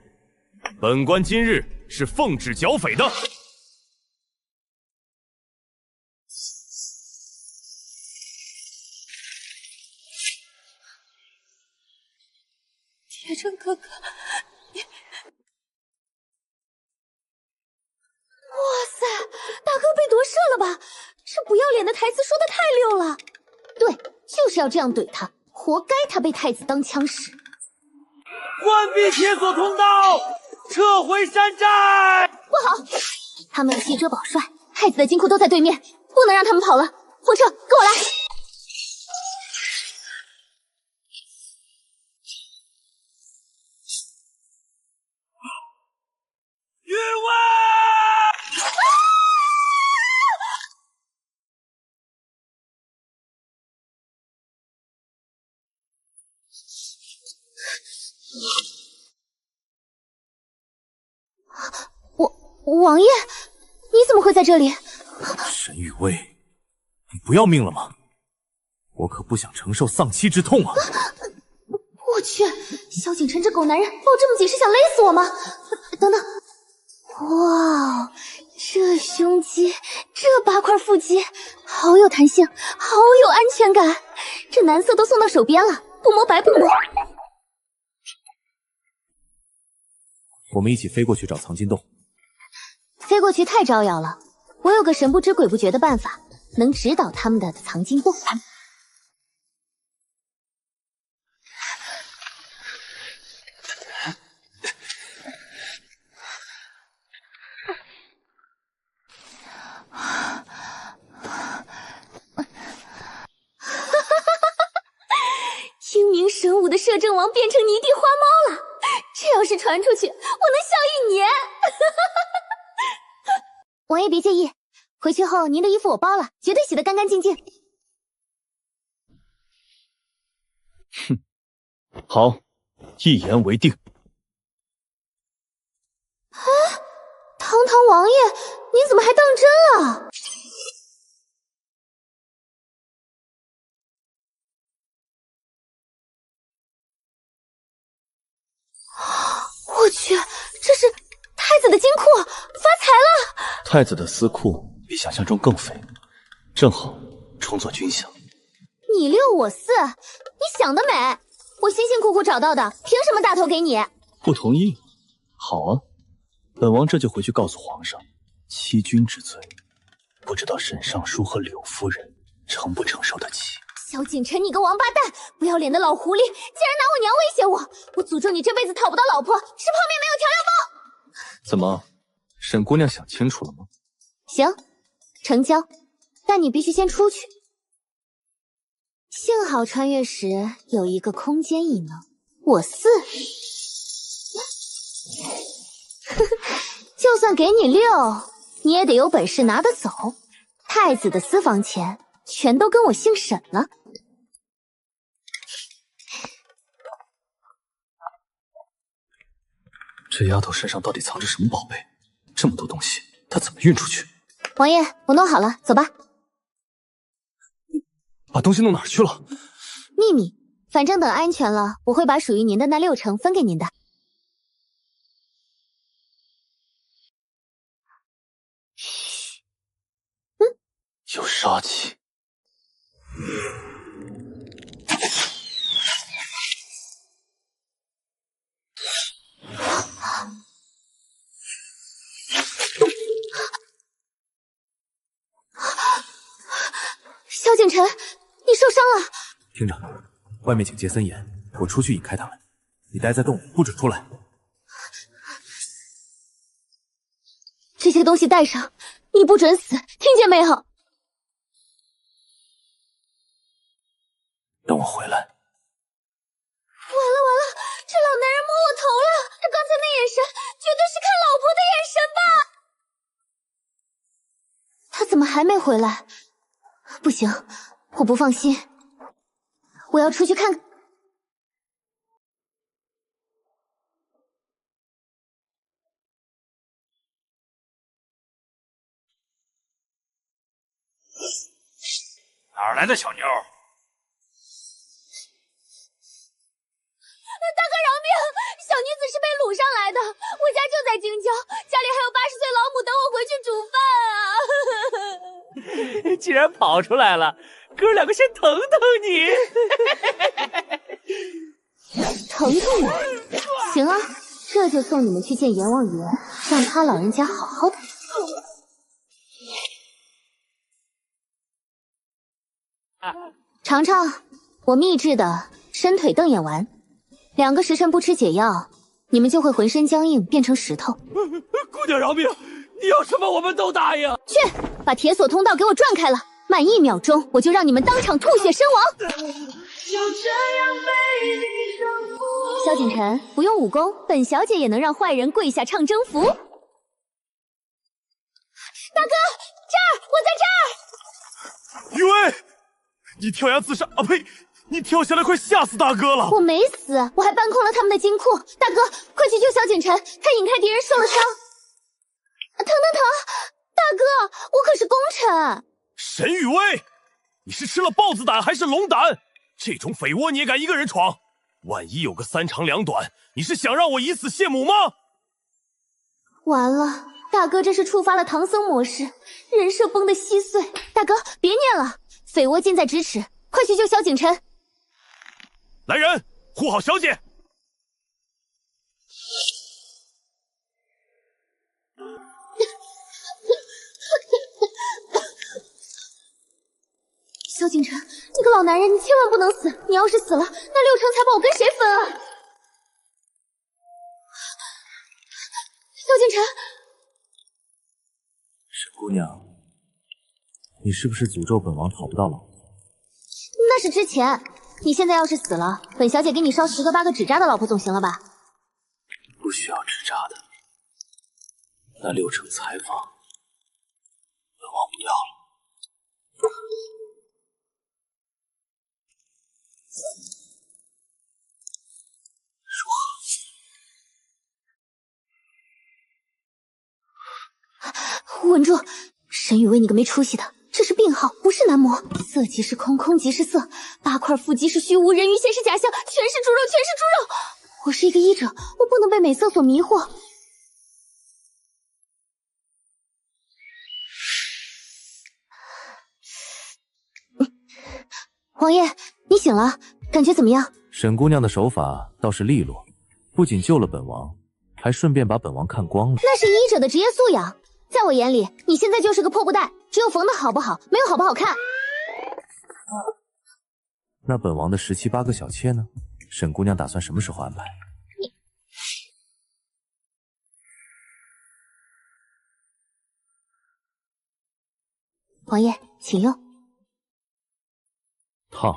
Speaker 12: 本官今日是奉旨剿匪的。
Speaker 1: 铁铮哥哥，你……哇
Speaker 4: 塞，大哥被夺舍了吧？这不要脸的台词说的太溜了。对，就是要这样怼他，活该他被太子当枪使。
Speaker 5: 关闭铁索通道，撤回山寨。
Speaker 4: 不好，他们西遮保帅，太子的金库都在对面，不能让他们跑了。火车，跟我来。
Speaker 5: 御卫！
Speaker 4: 王爷，你怎么会在这里？
Speaker 8: 沈雨薇，你不要命了吗？我可不想承受丧妻之痛啊！
Speaker 4: 我去，萧景琛这狗男人报这么急是想勒死我吗？等等，哇，这胸肌，这8块腹肌，好有弹性，好有安全感。这男色都送到手边了，不摸白不摸。
Speaker 8: 我们一起飞过去找藏金洞。
Speaker 4: 飞过去太招摇了，我有个神不知鬼不觉的办法，能指导他们的藏金洞。英明神武的摄政王变成泥地花猫了，这要是传出去，我能笑1年。王爷别介意，回去后您的衣服我包了，绝对洗得干干净净。
Speaker 12: 哼，好，一言为定。
Speaker 4: 哎，堂堂王爷，您怎么还当真了？我去，这是太子的金库，发财了！
Speaker 15: 太子的私库比想象中更肥，正好充作军饷。
Speaker 4: 你6我4，你想得美！我辛辛苦苦找到的，凭什么大头给你？
Speaker 15: 不同意？好啊，本王这就回去告诉皇上，欺君之罪，不知道沈尚书和柳夫人承不承受得起。
Speaker 4: 萧景琛，你个王八蛋，不要脸的老狐狸，竟然拿我娘威胁我！我诅咒你这辈子讨不到老婆，吃泡面没有调料包！
Speaker 15: 怎么，沈姑娘想清楚了吗？
Speaker 4: 行，成交，但你必须先出去。幸好穿越时有一个空间异能，我4。就算给你6，你也得有本事拿得走。太子的私房钱全都跟我姓沈了。
Speaker 15: 这丫头身上到底藏着什么宝贝？这么多东西，她怎么运出去？
Speaker 4: 王爷，我弄好了，走吧。
Speaker 15: 把东西弄哪儿去了？
Speaker 4: 秘密，反正等安全了，我会把属于您的那6成分给您的。
Speaker 15: 嘘，有杀气。
Speaker 4: 萧景琛，你受伤了。
Speaker 8: 听着，外面警戒森严，我出去引开他们，你待在洞里，不准出来。
Speaker 4: 这些东西带上，你不准死，听见没有？
Speaker 15: 等我回来。
Speaker 4: 完了完了，这老男人摸我头了！他刚才那眼神，绝对是看老婆的眼神吧？他怎么还没回来？不行，我不放心，我要出去看看。
Speaker 11: 哪来的小妞？
Speaker 10: 大哥饶命！小女子是被掳上来的，我家就在京郊，家里还有80岁老母等我回去煮饭啊！
Speaker 5: 既然跑出来了，哥两个先疼疼你。
Speaker 4: 疼疼我？行啊，这就送你们去见阎王爷，让他老人家好好的。尝尝我秘制的伸腿瞪眼丸，2个时辰不吃解药，你们就会浑身僵硬，变成石头。
Speaker 5: 姑娘饶命，你要什么我们都答应。
Speaker 4: 去，把铁索通道给我转开了，慢1秒钟，我就让你们当场吐血身亡。萧景晨，不用武功，本小姐也能让坏人跪下唱征服。大哥，这儿，我在这儿。
Speaker 7: 雨薇，你跳崖自杀啊？呸！你跳下来快吓死大哥了！
Speaker 4: 我没死，我还搬空了他们的金库。大哥，快去救萧景晨，他引开敌人受了伤。疼！大哥，我可是功臣。
Speaker 7: 沈雨薇，你是吃了豹子胆还是龙胆？这种匪窝你也敢一个人闯？万一有个3长2短，你是想让我以死谢母吗？
Speaker 4: 完了，大哥这是触发了唐僧模式，人设崩得稀碎。大哥，别念了，匪窝近在咫尺，快去救萧景晨。
Speaker 7: 来人，护好小姐。
Speaker 4: 萧景晨，你个老男人，你千万不能死！你要是死了，那6成财宝我跟谁分啊？萧景晨，
Speaker 8: 沈姑娘，你是不是诅咒本王讨不到老婆？
Speaker 4: 那是之前，你现在要是死了，本小姐给你烧10个8个纸扎的老婆总行了吧？
Speaker 8: 不需要纸扎的，那6成财宝，本王不要了。
Speaker 4: 稳住！沈雨薇，你个没出息的，这是病号，不是男模。色即是空，空即是色，8块腹即是虚无，人鱼线是假象，全是猪肉，全是猪肉。我是一个医者，我不能被美色所迷惑。王爷，你醒了，感觉怎么样？
Speaker 8: 沈姑娘的手法倒是利落，不仅救了本王，还顺便把本王看光了。
Speaker 4: 那是医者的职业素养。在我眼里，你现在就是个破布袋，只有缝的好不好，没有好不好看。
Speaker 8: 那本王的17、8个小妾呢？沈姑娘打算什么时候安排？
Speaker 4: 王爷，请用。
Speaker 8: 烫。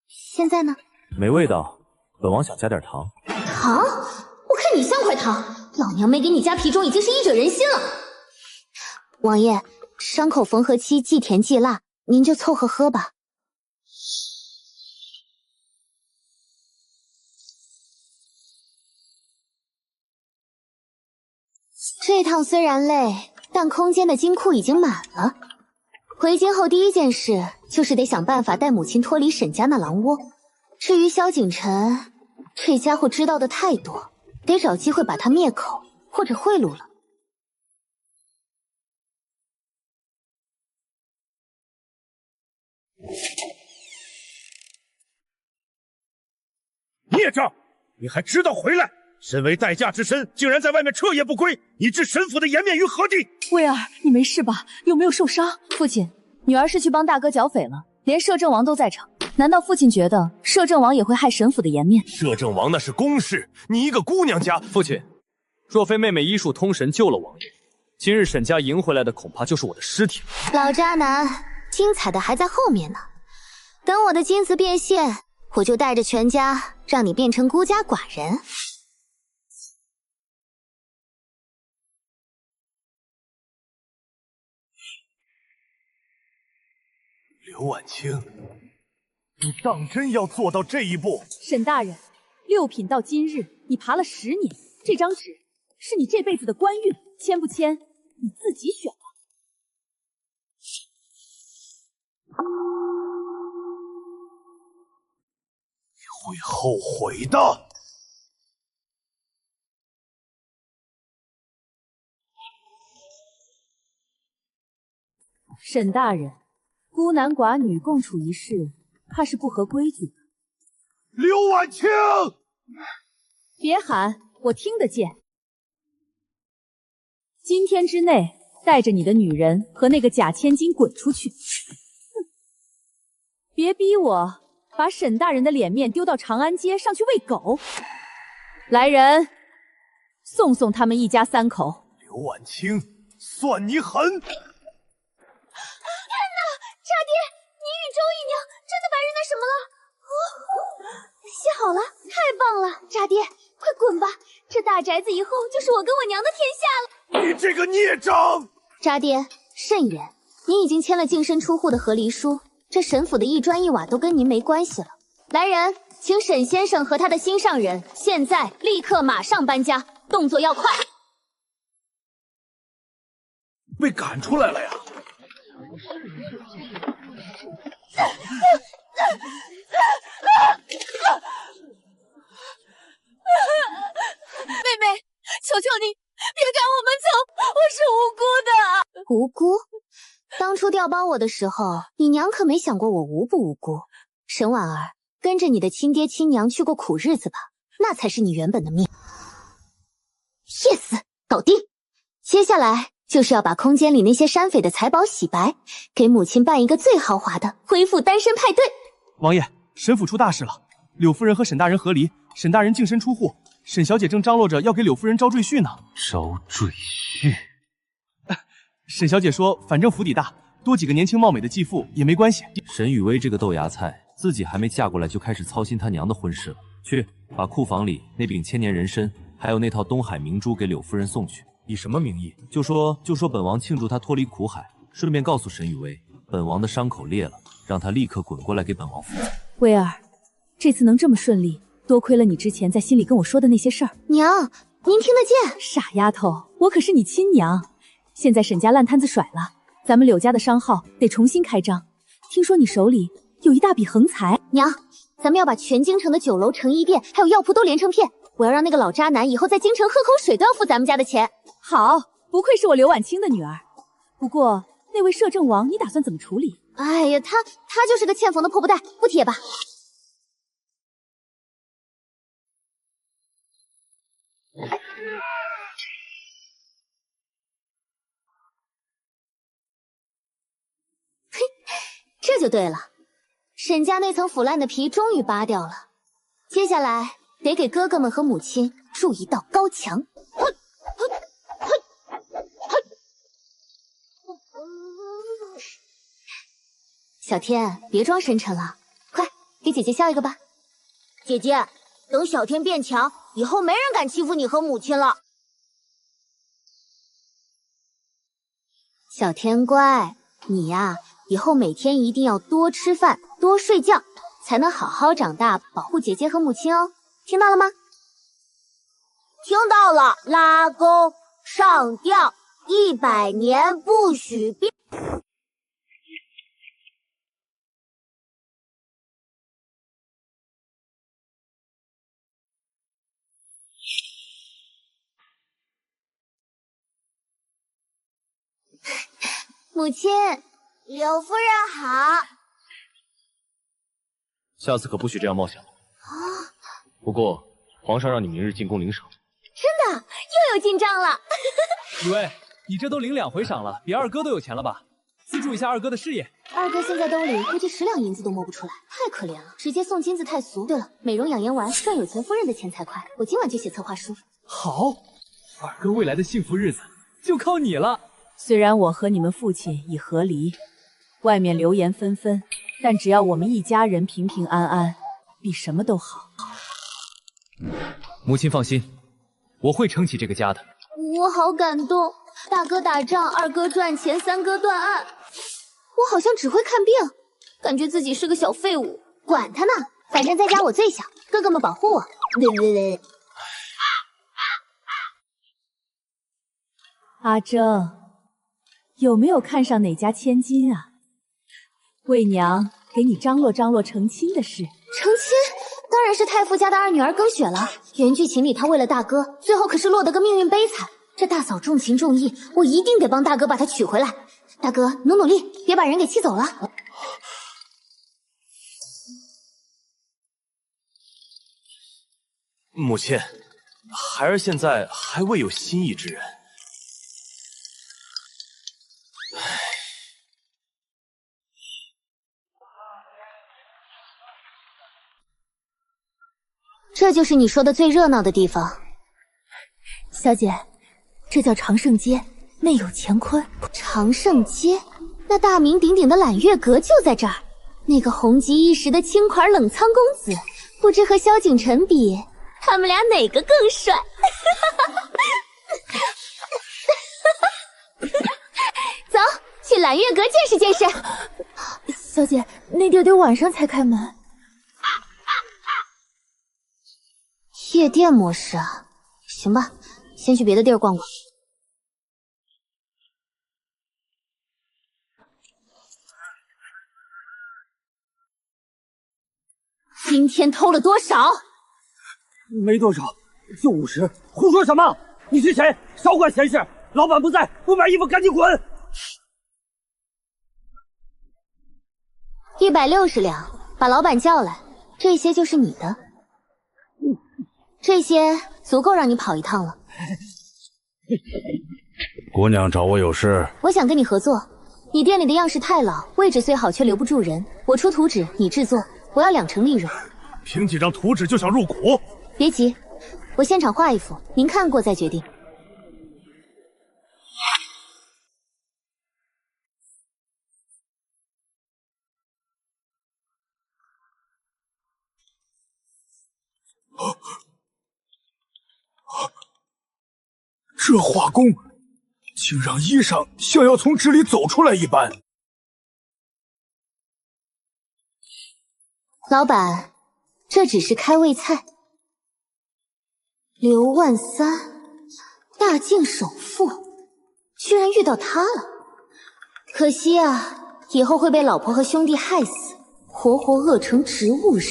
Speaker 4: 现在呢？
Speaker 8: 没味道，本王想加点糖。
Speaker 4: 糖？我看你像块糖，老娘没给你加皮中已经是医者仁心了。王爷，伤口缝合期既甜既辣，您就凑合喝吧。这趟虽然累，但空间的金库已经满了。回京后第一件事就是得想办法带母亲脱离沈家那狼窝。至于萧景晨，这家伙知道的太多，得找机会把他灭口或者贿赂了。
Speaker 7: 孽障！你还知道回来？身为待嫁之身，竟然在外面彻夜不归，你置沈府的颜面于何地？
Speaker 1: 薇儿，你没事吧？有没有受伤？
Speaker 2: 父亲，女儿是去帮大哥剿匪了，连摄政王都在场。难道父亲觉得摄政王也会害沈府的颜面？
Speaker 12: 摄政王那是公事，你一个姑娘家……
Speaker 6: 父亲，若非妹妹医术通神救了王爷，今日沈家迎回来的恐怕就是我的尸体了。
Speaker 4: 老渣男，精彩的还在后面呢。等我的金子变现，我就带着全家让你变成孤家寡人。
Speaker 7: 刘婉清，你当真要做到这一步？
Speaker 10: 沈大人，6品到今日，你爬了10年，这张纸是你这辈子的官运，签不签你自己选吧。
Speaker 7: 你会后悔的。
Speaker 2: 沈大人，孤男寡女共处一室，怕是不合规矩。
Speaker 7: 刘婉清，
Speaker 2: 别喊，我听得见。今天之内，带着你的女人和那个假千金滚出去！哼！别逼我把沈大人的脸面丢到长安街上去喂狗！来人，送送他们一家3口。
Speaker 7: 刘婉清，算你狠！
Speaker 4: 天哪，渣爹，你与周姨娘真的白日那什么了？写好了，太棒了！渣爹，快滚吧！这大宅子以后就是我跟我娘的天下了。
Speaker 7: 你这个孽障！
Speaker 4: 渣爹，慎言，您已经签了净身出户的和离书，这沈府的一砖一瓦都跟您没关系了。来人，请沈先生和他的心上人现在立刻马上搬家，动作要快。
Speaker 7: 被赶出来了呀！
Speaker 10: 妹妹，求求你别赶我们走，我是无辜的。
Speaker 4: 无辜？当初调包我的时候，你娘可没想过我无不无辜。沈婉儿，跟着你的亲爹亲娘去过苦日子吧，那才是你原本的命。yes， 搞定。接下来就是要把空间里那些山匪的财宝洗白，给母亲办一个最豪华的恢复单身派对。
Speaker 6: 王爷，沈府出大事了，柳夫人和沈大人和离，沈大人净身出户，沈小姐正张罗着要给柳夫人招赘婿呢。
Speaker 15: 招赘婿？
Speaker 6: 沈小姐说，反正府邸大，多几个年轻貌美的继父也没关系。
Speaker 8: 沈雨薇这个豆芽菜，自己还没嫁过来就开始操心她娘的婚事了。去，把库房里那柄千年人参，还有那套东海明珠给柳夫人送去。以什么名义？就说本王庆祝她脱离苦海，顺便告诉沈雨薇，本王的伤口裂了，让她立刻滚过来给本王服罪。
Speaker 2: 薇儿，这次能这么顺利，多亏了你之前在心里跟我说的那些事儿。
Speaker 4: 娘，您听得见？
Speaker 2: 傻丫头，我可是你亲娘。现在沈家烂摊子甩了，咱们柳家的商号得重新开张。听说你手里有一大笔横财。
Speaker 4: 娘，咱们要把全京城的酒楼、成衣店还有药铺都连成片。我要让那个老渣男以后在京城喝口水都要付咱们家的钱。
Speaker 2: 好，不愧是我柳婉清的女儿。不过那位摄政王，你打算怎么处理？
Speaker 4: 哎呀，他就是个欠缝的破布袋，不提也罢。嘿，这就对了，沈家那层腐烂的皮终于扒掉了，接下来得给哥哥们和母亲筑一道高墙。小天，别装深沉了，快给姐姐笑一个吧。
Speaker 16: 姐姐，等小天变强，以后没人敢欺负你和母亲了。
Speaker 4: 小天乖，你呀，以后每天一定要多吃饭，多睡觉，才能好好长大，保护姐姐和母亲哦。听到了吗？
Speaker 16: 听到了，拉钩上吊，100年不许变。
Speaker 4: 母亲，
Speaker 16: 柳夫人好。
Speaker 8: 下次可不许这样冒险了。不过，皇上让你明日进宫领赏。
Speaker 4: 真的又有进账了。
Speaker 6: 雨薇，你这都领2回赏了，比二哥都有钱了吧？资助一下二哥的事业。
Speaker 4: 二哥现在兜里估计10两银子都摸不出来，太可怜了，直接送金子太俗。对了，美容养颜丸赚有钱夫人的钱才快，我今晚就写策划书。
Speaker 6: 好，二哥未来的幸福日子就靠你了。
Speaker 2: 虽然我和你们父亲已和离，外面流言纷纷，但只要我们一家人平平安安，比什么都好。
Speaker 14: 母亲放心，我会撑起这个家的。
Speaker 4: 我好感动，大哥打仗，二哥赚钱，三哥断案，我好像只会看病，感觉自己是个小废物。管他呢，反正在家我最小，哥哥们保护我。
Speaker 2: 阿正，
Speaker 10: 有没有看上哪家千金啊？魏娘给你张罗张罗成亲的事。
Speaker 4: 成亲？当然是太傅家的二女儿耿雪了。原剧情里她为了大哥，最后可是落得个命运悲惨。这大嫂重情重义，我一定得帮大哥把她娶回来。大哥，努努力，别把人给气走了。
Speaker 12: 母亲，孩儿现在还未有心意之人。
Speaker 4: 这就是你说的最热闹的地方。
Speaker 2: 小姐，这叫长胜街，内有乾坤。
Speaker 4: 长胜街，那大名鼎鼎的揽月阁就在这儿。那个红极一时的轻款冷仓公子，不知和萧景琛比，他们俩哪个更帅？走，去揽月阁见识见识。
Speaker 2: 小姐，那地儿得晚上才开门。
Speaker 4: 夜店模式啊，行吧，先去别的地儿逛逛。今天偷了多少？
Speaker 5: 没多少，就50。胡说什么？你是谁？少管闲事！老板不在，不买衣服赶紧滚
Speaker 4: ！160两，把老板叫来，这些就是你的。这些足够让你跑一趟了。
Speaker 7: 姑娘找我有事？
Speaker 4: 我想跟你合作。你店里的样式太老，位置虽好却留不住人。我出图纸，你制作，我要2成利润。
Speaker 7: 凭几张图纸就想入股？
Speaker 4: 别急，我现场画一幅，您看过再决定。
Speaker 7: 这画工竟让衣裳像要从纸里走出来一般。
Speaker 4: 老板，这只是开胃菜。刘万三，大晋首富，居然遇到他了。可惜啊，以后会被老婆和兄弟害死，活活饿成植物人。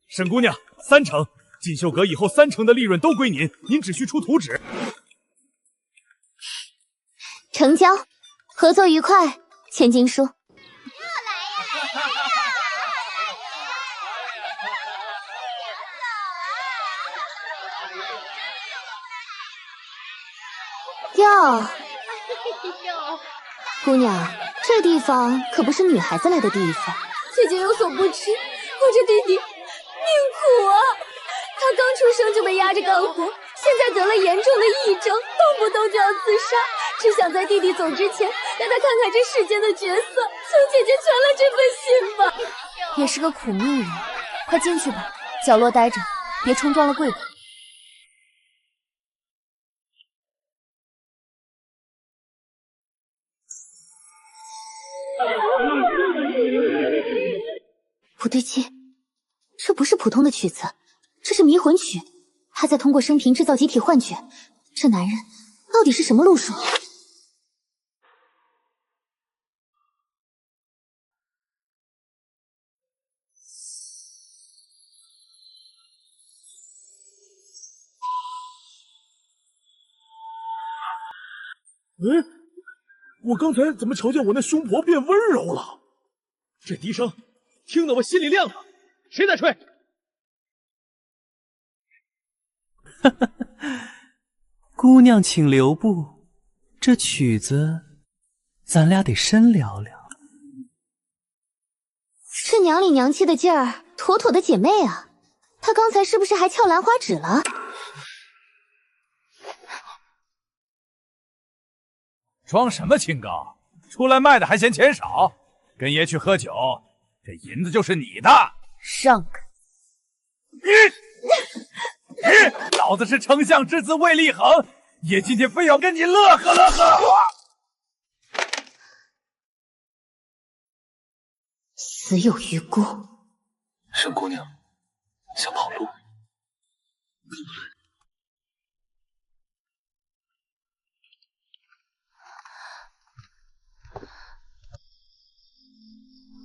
Speaker 7: 沈姑娘，3成。锦绣阁以后3成的利润都归您，您只需出图纸。
Speaker 4: 成交，合作愉快，千金书。哟，姑娘，这地方可不是女孩子来的地方。
Speaker 10: 姐姐有所不知，我这弟弟命苦啊。他刚出生就被压着干活，现在得了严重的癔症，动不动就要自杀。只想在弟弟走之前，让他看看这世间的角色，求姐姐全了这份心吧。
Speaker 2: 也是个苦命人，快进去吧，角落待着，别冲撞了贵客。
Speaker 4: 不对劲，这不是普通的曲子。这是迷魂曲，他在通过生平制造集体幻觉。这男人到底是什么路数？
Speaker 7: 我刚才怎么瞧见我那胸脯变温柔了？这笛声听得我心里亮了。谁在吹？
Speaker 5: 姑娘请留步，这曲子咱俩得深聊聊。
Speaker 4: 这娘里娘气的劲儿，妥妥的姐妹啊！她刚才是不是还翘兰花指了？
Speaker 7: 装什么清高？出来卖的还嫌钱少？跟爷去喝酒，这银子就是你的。
Speaker 2: 让开！
Speaker 7: 老子是丞相之子魏立恒，爷今天非要跟你乐呵乐呵。
Speaker 4: 死有余辜。
Speaker 15: 沈姑娘想跑路？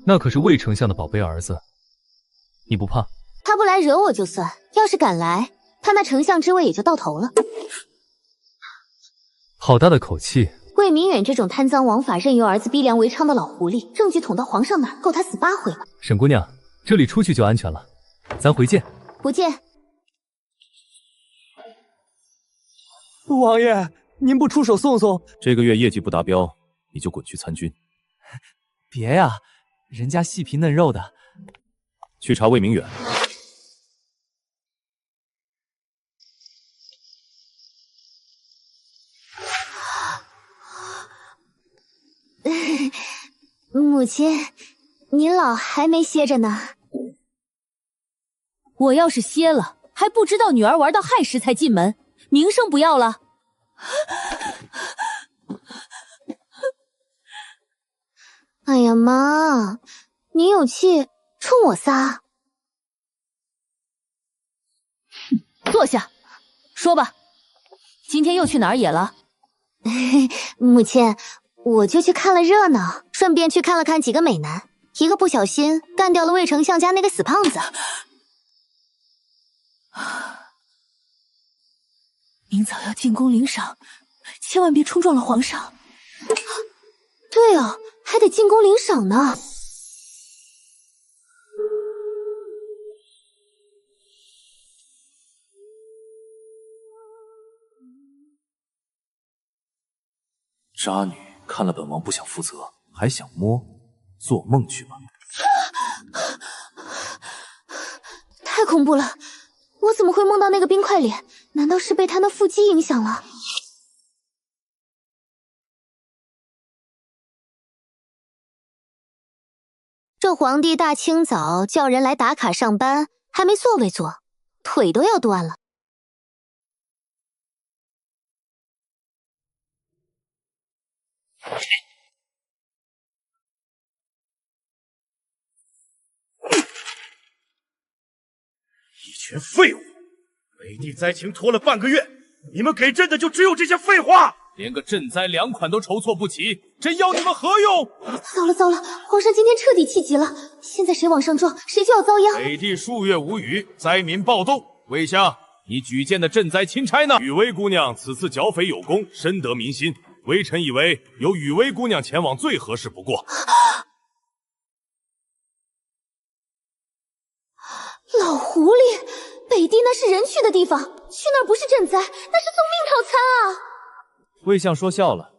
Speaker 6: 那可是魏丞相的宝贝儿子，你不怕？
Speaker 4: 他不来惹我就算，要是敢来，他那丞相之位也就到头了。
Speaker 6: 好大的口气！
Speaker 4: 魏明远这种贪赃枉法、任由儿子逼良为娼的老狐狸，证据捅到皇上那儿，够他死8回了。
Speaker 6: 沈姑娘，这里出去就安全了，咱回见。
Speaker 4: 不见。
Speaker 5: 王爷，您不出手送送？
Speaker 12: 这个月业绩不达标，你就滚去参军。
Speaker 5: 别呀，人家细皮嫩肉的。
Speaker 12: 去查魏明远。
Speaker 4: 母亲，您老还没歇着呢。
Speaker 2: 我要是歇了，还不知道女儿玩到亥时才进门，名声不要了。
Speaker 4: 哎呀妈，您有气冲我撒？
Speaker 2: 坐下，说吧，今天又去哪儿野了？
Speaker 4: 母亲，我就去看了热闹，顺便去看了看几个美男，一个不小心干掉了魏丞相家那个死胖子。
Speaker 1: 明早要进宫领赏，千万别冲撞了皇上。
Speaker 4: 对哦，还得进宫领赏呢。
Speaker 8: 渣女，看了本王不想负责，还想摸？做梦去吧！
Speaker 4: 太恐怖了，我怎么会梦到那个冰块脸？难道是被他那腹肌影响了？这皇帝大清早叫人来打卡上班，还没座位坐，腿都要断了。
Speaker 7: 一群废物！北地灾情拖了半个月，你们给朕的就只有这些废话，
Speaker 14: 连个赈灾2款都筹措不齐，朕要你们何用？
Speaker 4: 糟了糟了，皇上今天彻底气急了，现在谁往上撞，谁就要遭殃。
Speaker 14: 北地数月无雨，灾民暴动。魏相，你举荐的赈灾钦差呢？
Speaker 12: 雨薇姑娘此次剿匪有功，深得民心。微臣以为由雨薇姑娘前往最合适不过。
Speaker 4: 老狐狸，北地那是人去的地方，去那儿不是赈灾，那是送命套餐啊！
Speaker 6: 魏相说笑了，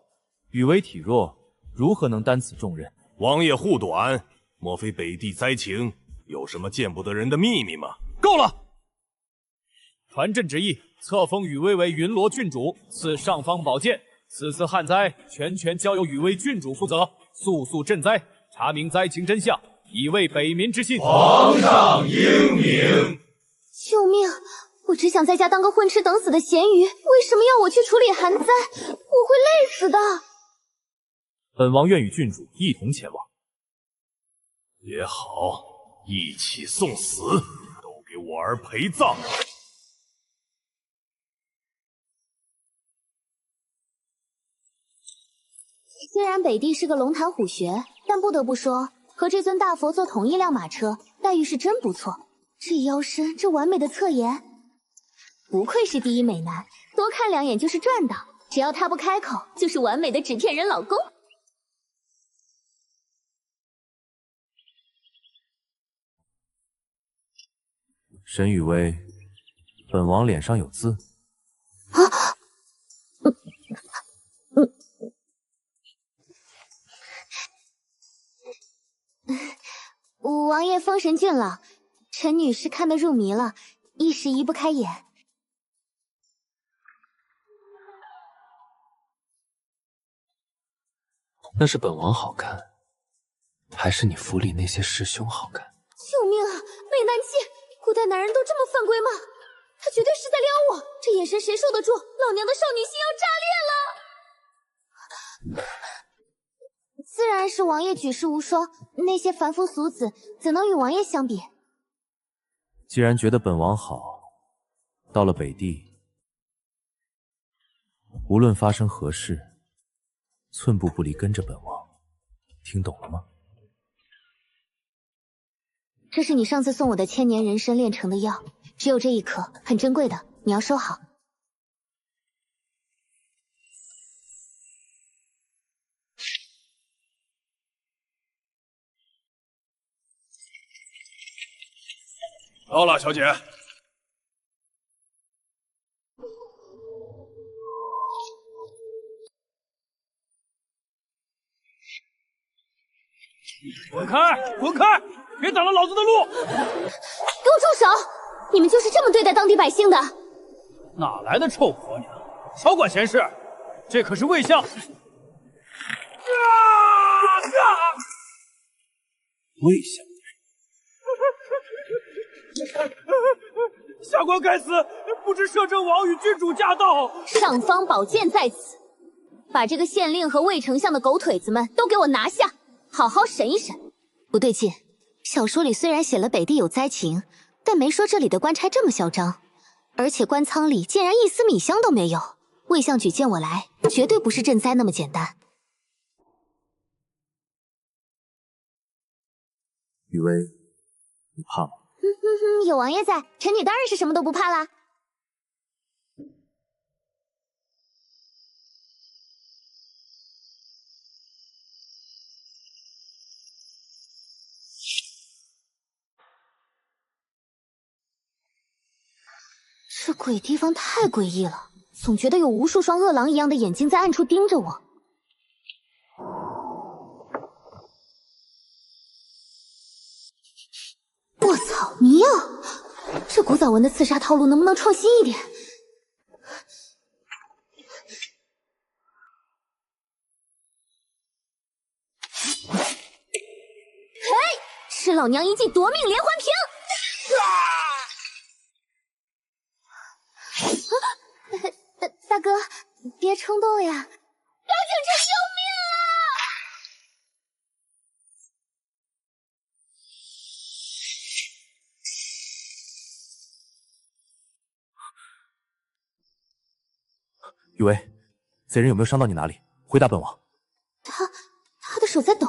Speaker 6: 雨薇体弱，如何能担此重任？
Speaker 12: 王爷护短，莫非北地灾情有什么见不得人的秘密吗？
Speaker 14: 够了！传朕旨意，册封雨薇为云罗郡主，赐尚方宝剑。此次旱灾，全交由雨薇郡主负责，速赈灾，查明灾情真相，以慰北民之心。
Speaker 7: 皇上英明！
Speaker 4: 救命！我只想在家当个混吃等死的咸鱼，为什么要我去处理旱灾？我会累死的。
Speaker 6: 本王愿与郡主一同前往。
Speaker 12: 也好，一起送死，都给我儿陪葬。
Speaker 4: 虽然北地是个龙潭虎穴，但不得不说，和这尊大佛坐同一辆马车，待遇是真不错。这腰身，这完美的侧颜，不愧是第一美男，多看2眼就是赚到。只要他不开口，就是完美的纸片人老公。
Speaker 8: 沈雨薇，本王脸上有字。
Speaker 4: 王爷封神俊了，陈女士看得入迷了，一时移不开眼。
Speaker 8: 那是本王好看，还是你府里那些师兄好看？
Speaker 4: 救命啊！美男计，古代男人都这么犯规吗？他绝对是在撩我，这眼神谁受得住？老娘的少女心要炸裂了！自然是王爷举世无双，那些凡夫俗子怎能与王爷相比？
Speaker 8: 既然觉得本王好，到了北地，无论发生何事，寸步不离跟着本王，听懂了吗？
Speaker 4: 这是你上次送我的千年人参炼成的药，只有这一颗，很珍贵的，你要收好。
Speaker 7: 到了，小姐。
Speaker 14: 滚开！滚开！别挡了老子的路！
Speaker 10: 给我住手！你们就是这么对待当地百姓的？
Speaker 14: 哪来的臭婆娘，少管闲事！这可是魏相。魏相。下官该死，不知摄政王与郡主驾到。
Speaker 10: 尚方宝剑在此，把这个县令和魏丞相的狗腿子们都给我拿下，好好审一审。
Speaker 4: 不对劲，小说里虽然写了北地有灾情，但没说这里的官差这么嚣张，而且官仓里竟然一丝米香都没有。魏相举见我来，绝对不是赈灾那么简单。
Speaker 8: 雨薇，你怕吗？
Speaker 10: 有王爷在，臣女当然是什么都不怕啦。
Speaker 4: 这鬼地方太诡异了，总觉得有无数双饿狼一样的眼睛在暗处盯着我。我操，迷药！这古早文的刺杀套路能不能创新一点？
Speaker 10: 嘿，吃老娘一记夺命连环屏！
Speaker 4: 大哥，别冲动呀！
Speaker 10: 萧景琛，救命啊！
Speaker 8: 雨薇，贼人有没有伤到你哪里？回答本王。
Speaker 4: 他的手在抖，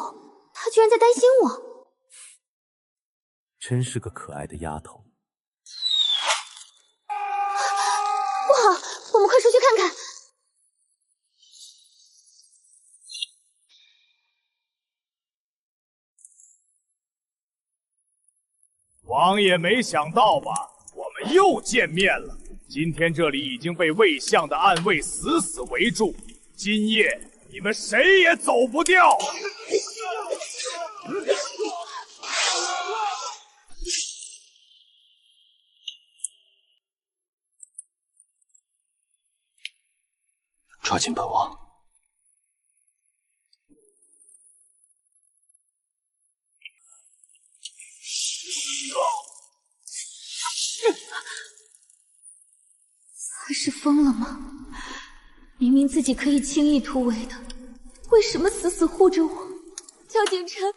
Speaker 4: 他居然在担心我。
Speaker 8: 真是个可爱的丫头。
Speaker 4: 不好，我们快出去看看。
Speaker 7: 王爷没想到吧，我们又见面了。今天这里已经被魏相的暗卫死死围住，今夜你们谁也走不掉。
Speaker 15: 抓紧本王！
Speaker 1: 他是疯了吗？明明自己可以轻易突围的，为什么死死护着我？
Speaker 10: 萧景琛，你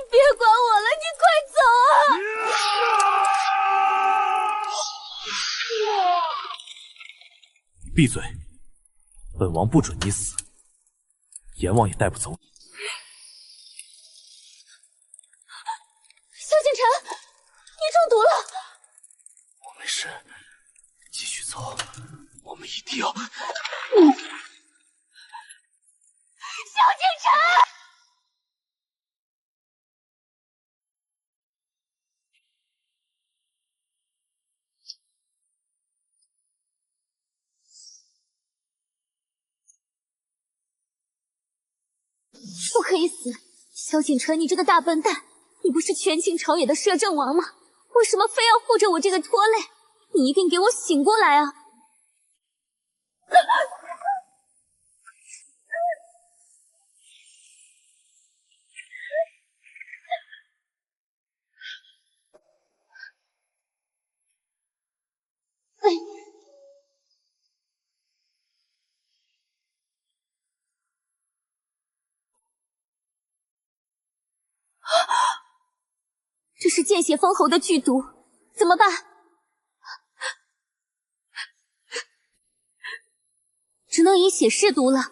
Speaker 10: 别管我了，你快走啊！
Speaker 8: 闭嘴！本王不准你死，阎王也带不走你。
Speaker 10: 萧景琛，你中毒了！
Speaker 15: 我没事，继续走，我们一定要……
Speaker 10: 萧景琛！不可以死！萧景琛，你这个大笨蛋！你不是权倾朝野的摄政王吗？为什么非要护着我这个拖累？你一定给我醒过来啊！这是见血封喉的剧毒，怎么办？只能以血试毒了。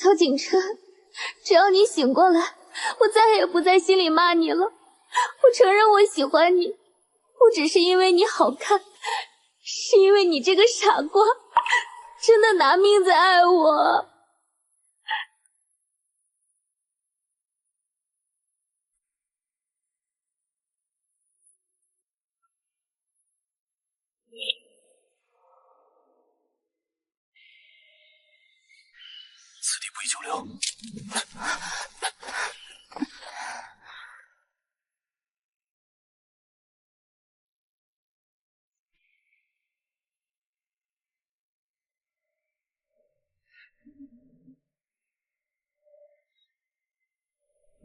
Speaker 10: 萧景琛，只要你醒过来，我再也不在心里骂你了。我承认我喜欢你，不只是因为你好看，是因为你这个傻瓜真的拿命在爱我。
Speaker 15: 此地不宜久留。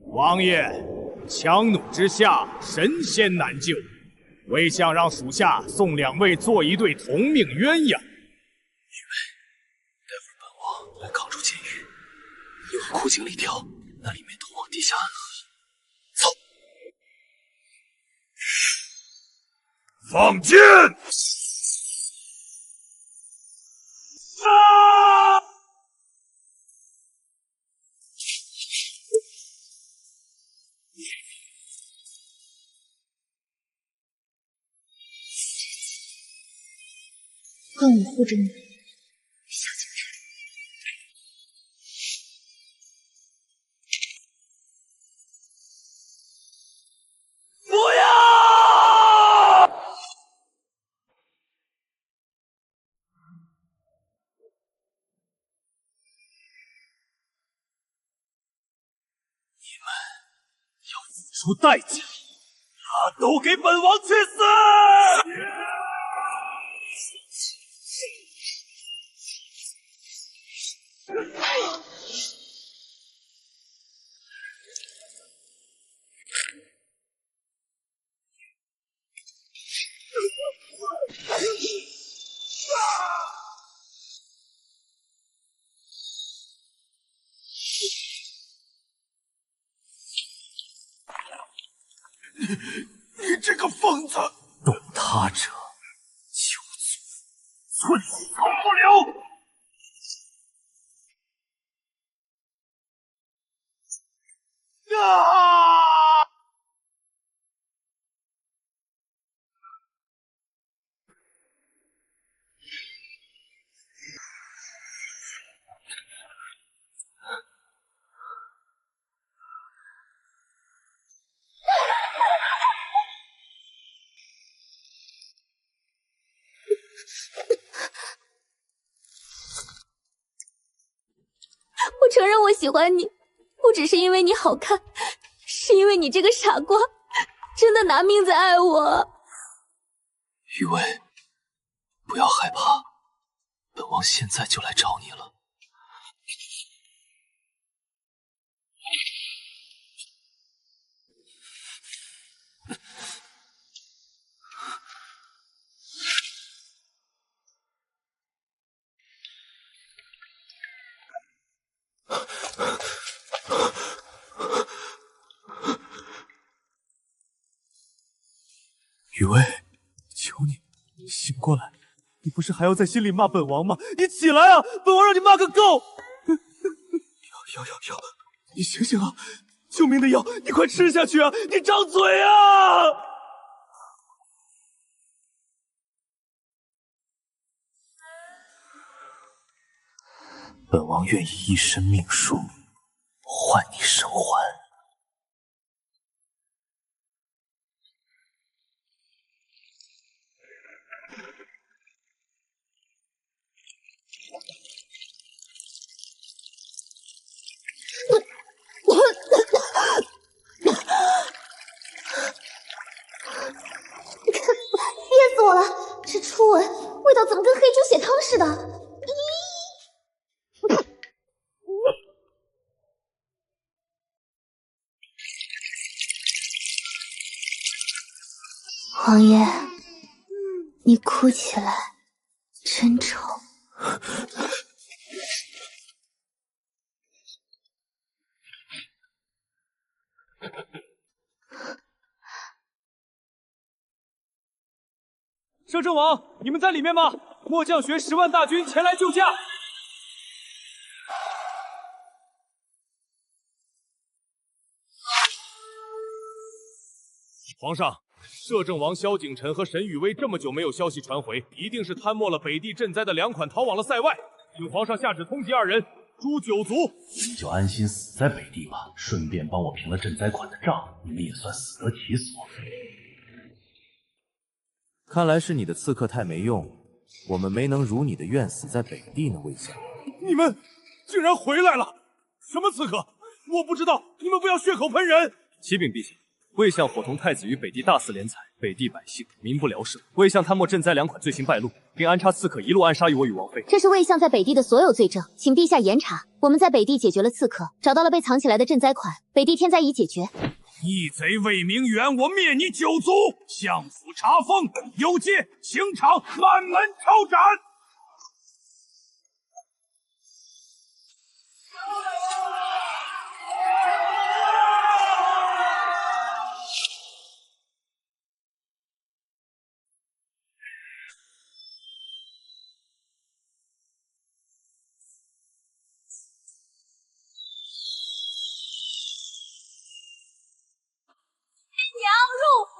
Speaker 14: 王爷，强弩之下，神仙难救。魏相让属下送2位做一对同命鸳鸯。
Speaker 15: 待会儿本王来扛住监狱，你往枯井里跳，那里面通往地下暗河。走。
Speaker 7: 放箭！
Speaker 10: 换我护着你，萧景琛。
Speaker 7: 不要！
Speaker 14: 你们要付出代价，
Speaker 7: 都给本王去死！你这个疯子！
Speaker 15: 动他者，
Speaker 7: 九族寸草不留！啊！
Speaker 10: 我承认我喜欢你，不只是因为你好看，是因为你这个傻瓜真的拿命在爱我。
Speaker 15: 雨薇，不要害怕，本王现在就来找你了。
Speaker 6: 雨薇，求你醒过来！你不是还要在心里骂本王吗？你起来啊！本王让你骂个够！药，你醒醒啊！救命的药，你快吃下去啊！你张嘴啊！
Speaker 15: 本王愿以一身命数换你生还。
Speaker 10: 憋死我了！这初吻味道怎么跟黑猪血汤似的？王爷，你哭起来真丑。
Speaker 6: 摄政王，你们在里面吗？末将携10万大军前来救驾。
Speaker 12: 皇上，摄政王萧景臣和沈雨薇这么久没有消息传回，一定是贪没了北地赈灾的粮款，逃往了塞外。请皇上下旨通缉二人，诛九族。
Speaker 15: 你们就安心死在北地吧，顺便帮我平了赈灾款的账，你们也算死得其所。
Speaker 8: 看来是你的刺客太没用，我们没能如你的愿死在北地呢，魏相。
Speaker 12: 你们竟然回来了！什么刺客？我不知道，你们不要血口喷人！
Speaker 14: 启禀陛下，魏相伙同太子于北地大肆敛财，北地百姓民不聊生。魏相贪没赈灾粮款罪行败露，并安插刺客一路暗杀于我与王妃。
Speaker 4: 这是魏相在北地的所有罪证，请陛下严查。我们在北地解决了刺客，找到了被藏起来的赈灾款，北地天灾已解决。
Speaker 11: 逆贼魏明远，我灭你九族！相府查封，有界刑场满门抄斩。
Speaker 10: 娘入府，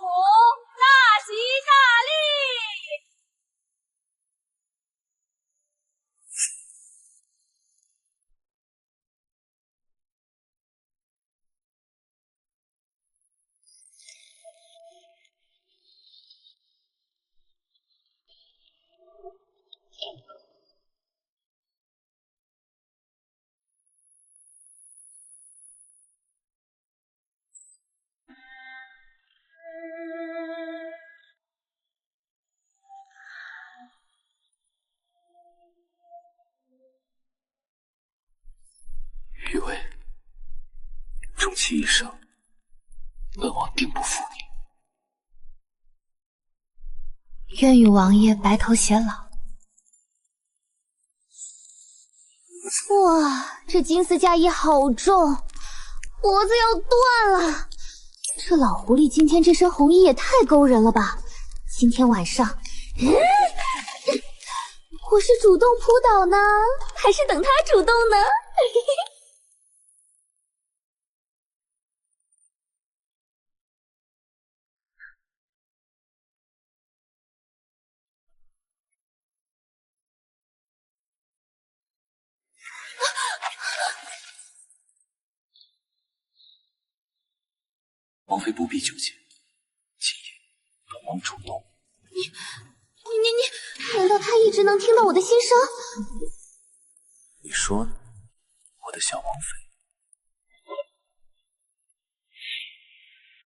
Speaker 10: 大吉大利。
Speaker 15: 雨薇，终其一生，本王定不负你。
Speaker 4: 愿与王爷白头偕老。哇，这金丝嫁衣好重，脖子要断了。这老狐狸今天这身红衣也太勾人了吧！今天晚上，我是主动扑倒呢，还是等他主动呢？
Speaker 15: 王妃不必纠结，今夜本王主动。
Speaker 4: 你，难道他一直能听到我的心声？
Speaker 8: 你说呢？